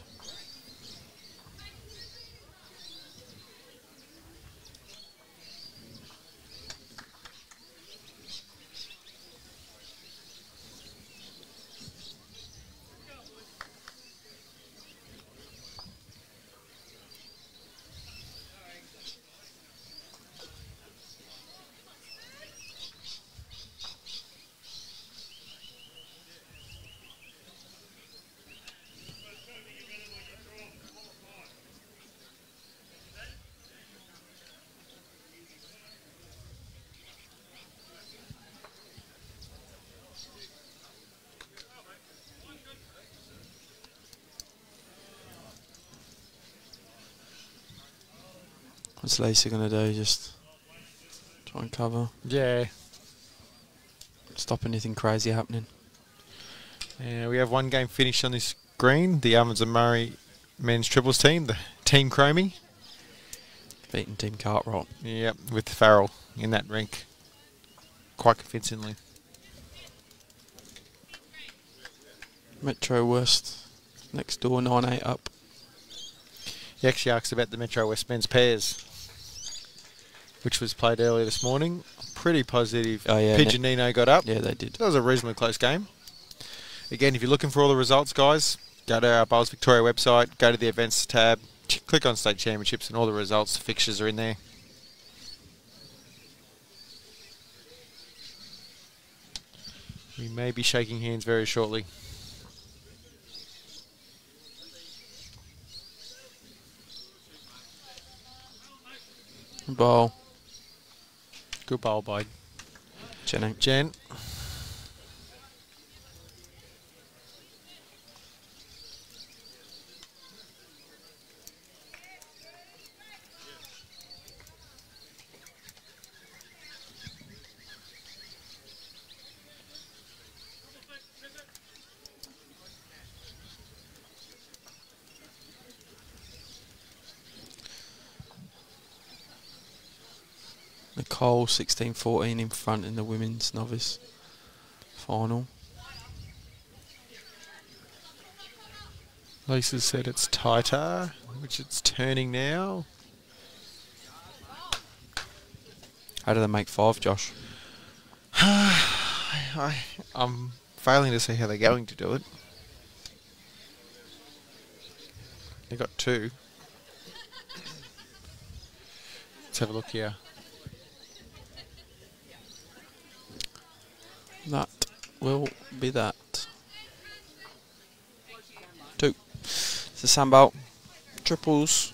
What's Lacey going to do? Just try and cover. Yeah. Stop anything crazy happening. We have one game finished on this green. The Ovens and Murray men's triples team, the Team Chromie. Beating Team Cartwright. Yep, with Farrell in that rink. Quite convincingly. Metro West next door, 9-8 up. He actually asked about the Metro West men's pairs, which was played earlier this morning. Pretty positive. Oh, yeah, Pigeonino got up. Yeah, they did. That was a reasonably close game. Again, if you're looking for all the results, guys, go to our Bowls Victoria website, go to the events tab, click on state championships, and all the results, the fixtures are in there. We may be shaking hands very shortly. Ball. Good bowl by Jenny. Jen. Cole 16-14 in front in the women's novice final. Lisa said it's tighter, which it's turning now. How do they make 5, Josh? I'm failing to see how they're going to do it. They got 2. Let's have a look here. That will be that. 2. So Sandbelt triples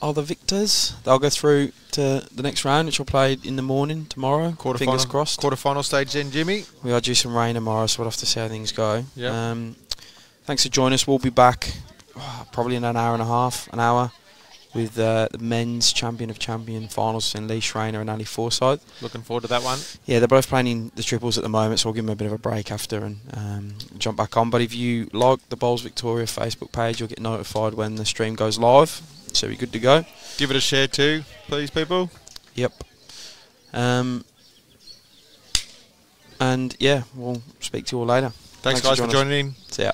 are the victors. They'll go through to the next round, which will play in the morning tomorrow. Fingers crossed. Quarterfinal stage then, Jimmy. We are due some rain tomorrow, so we'll have to see how things go. Yep. Thanks for joining us. We'll be back probably in an hour and a half, an hour, with the men's champion of champion finals in Lee Schreiner and Ali Forsyth. Looking forward to that one. Yeah, they're both playing in the triples at the moment, so we'll give them a bit of a break after and jump back on. But if you like the Bowls Victoria Facebook page, you'll get notified when the stream goes live, so you're good to go. Give it a share too, please, people. Yep. And yeah, we'll speak to you all later. Thanks guys for joining in. See ya.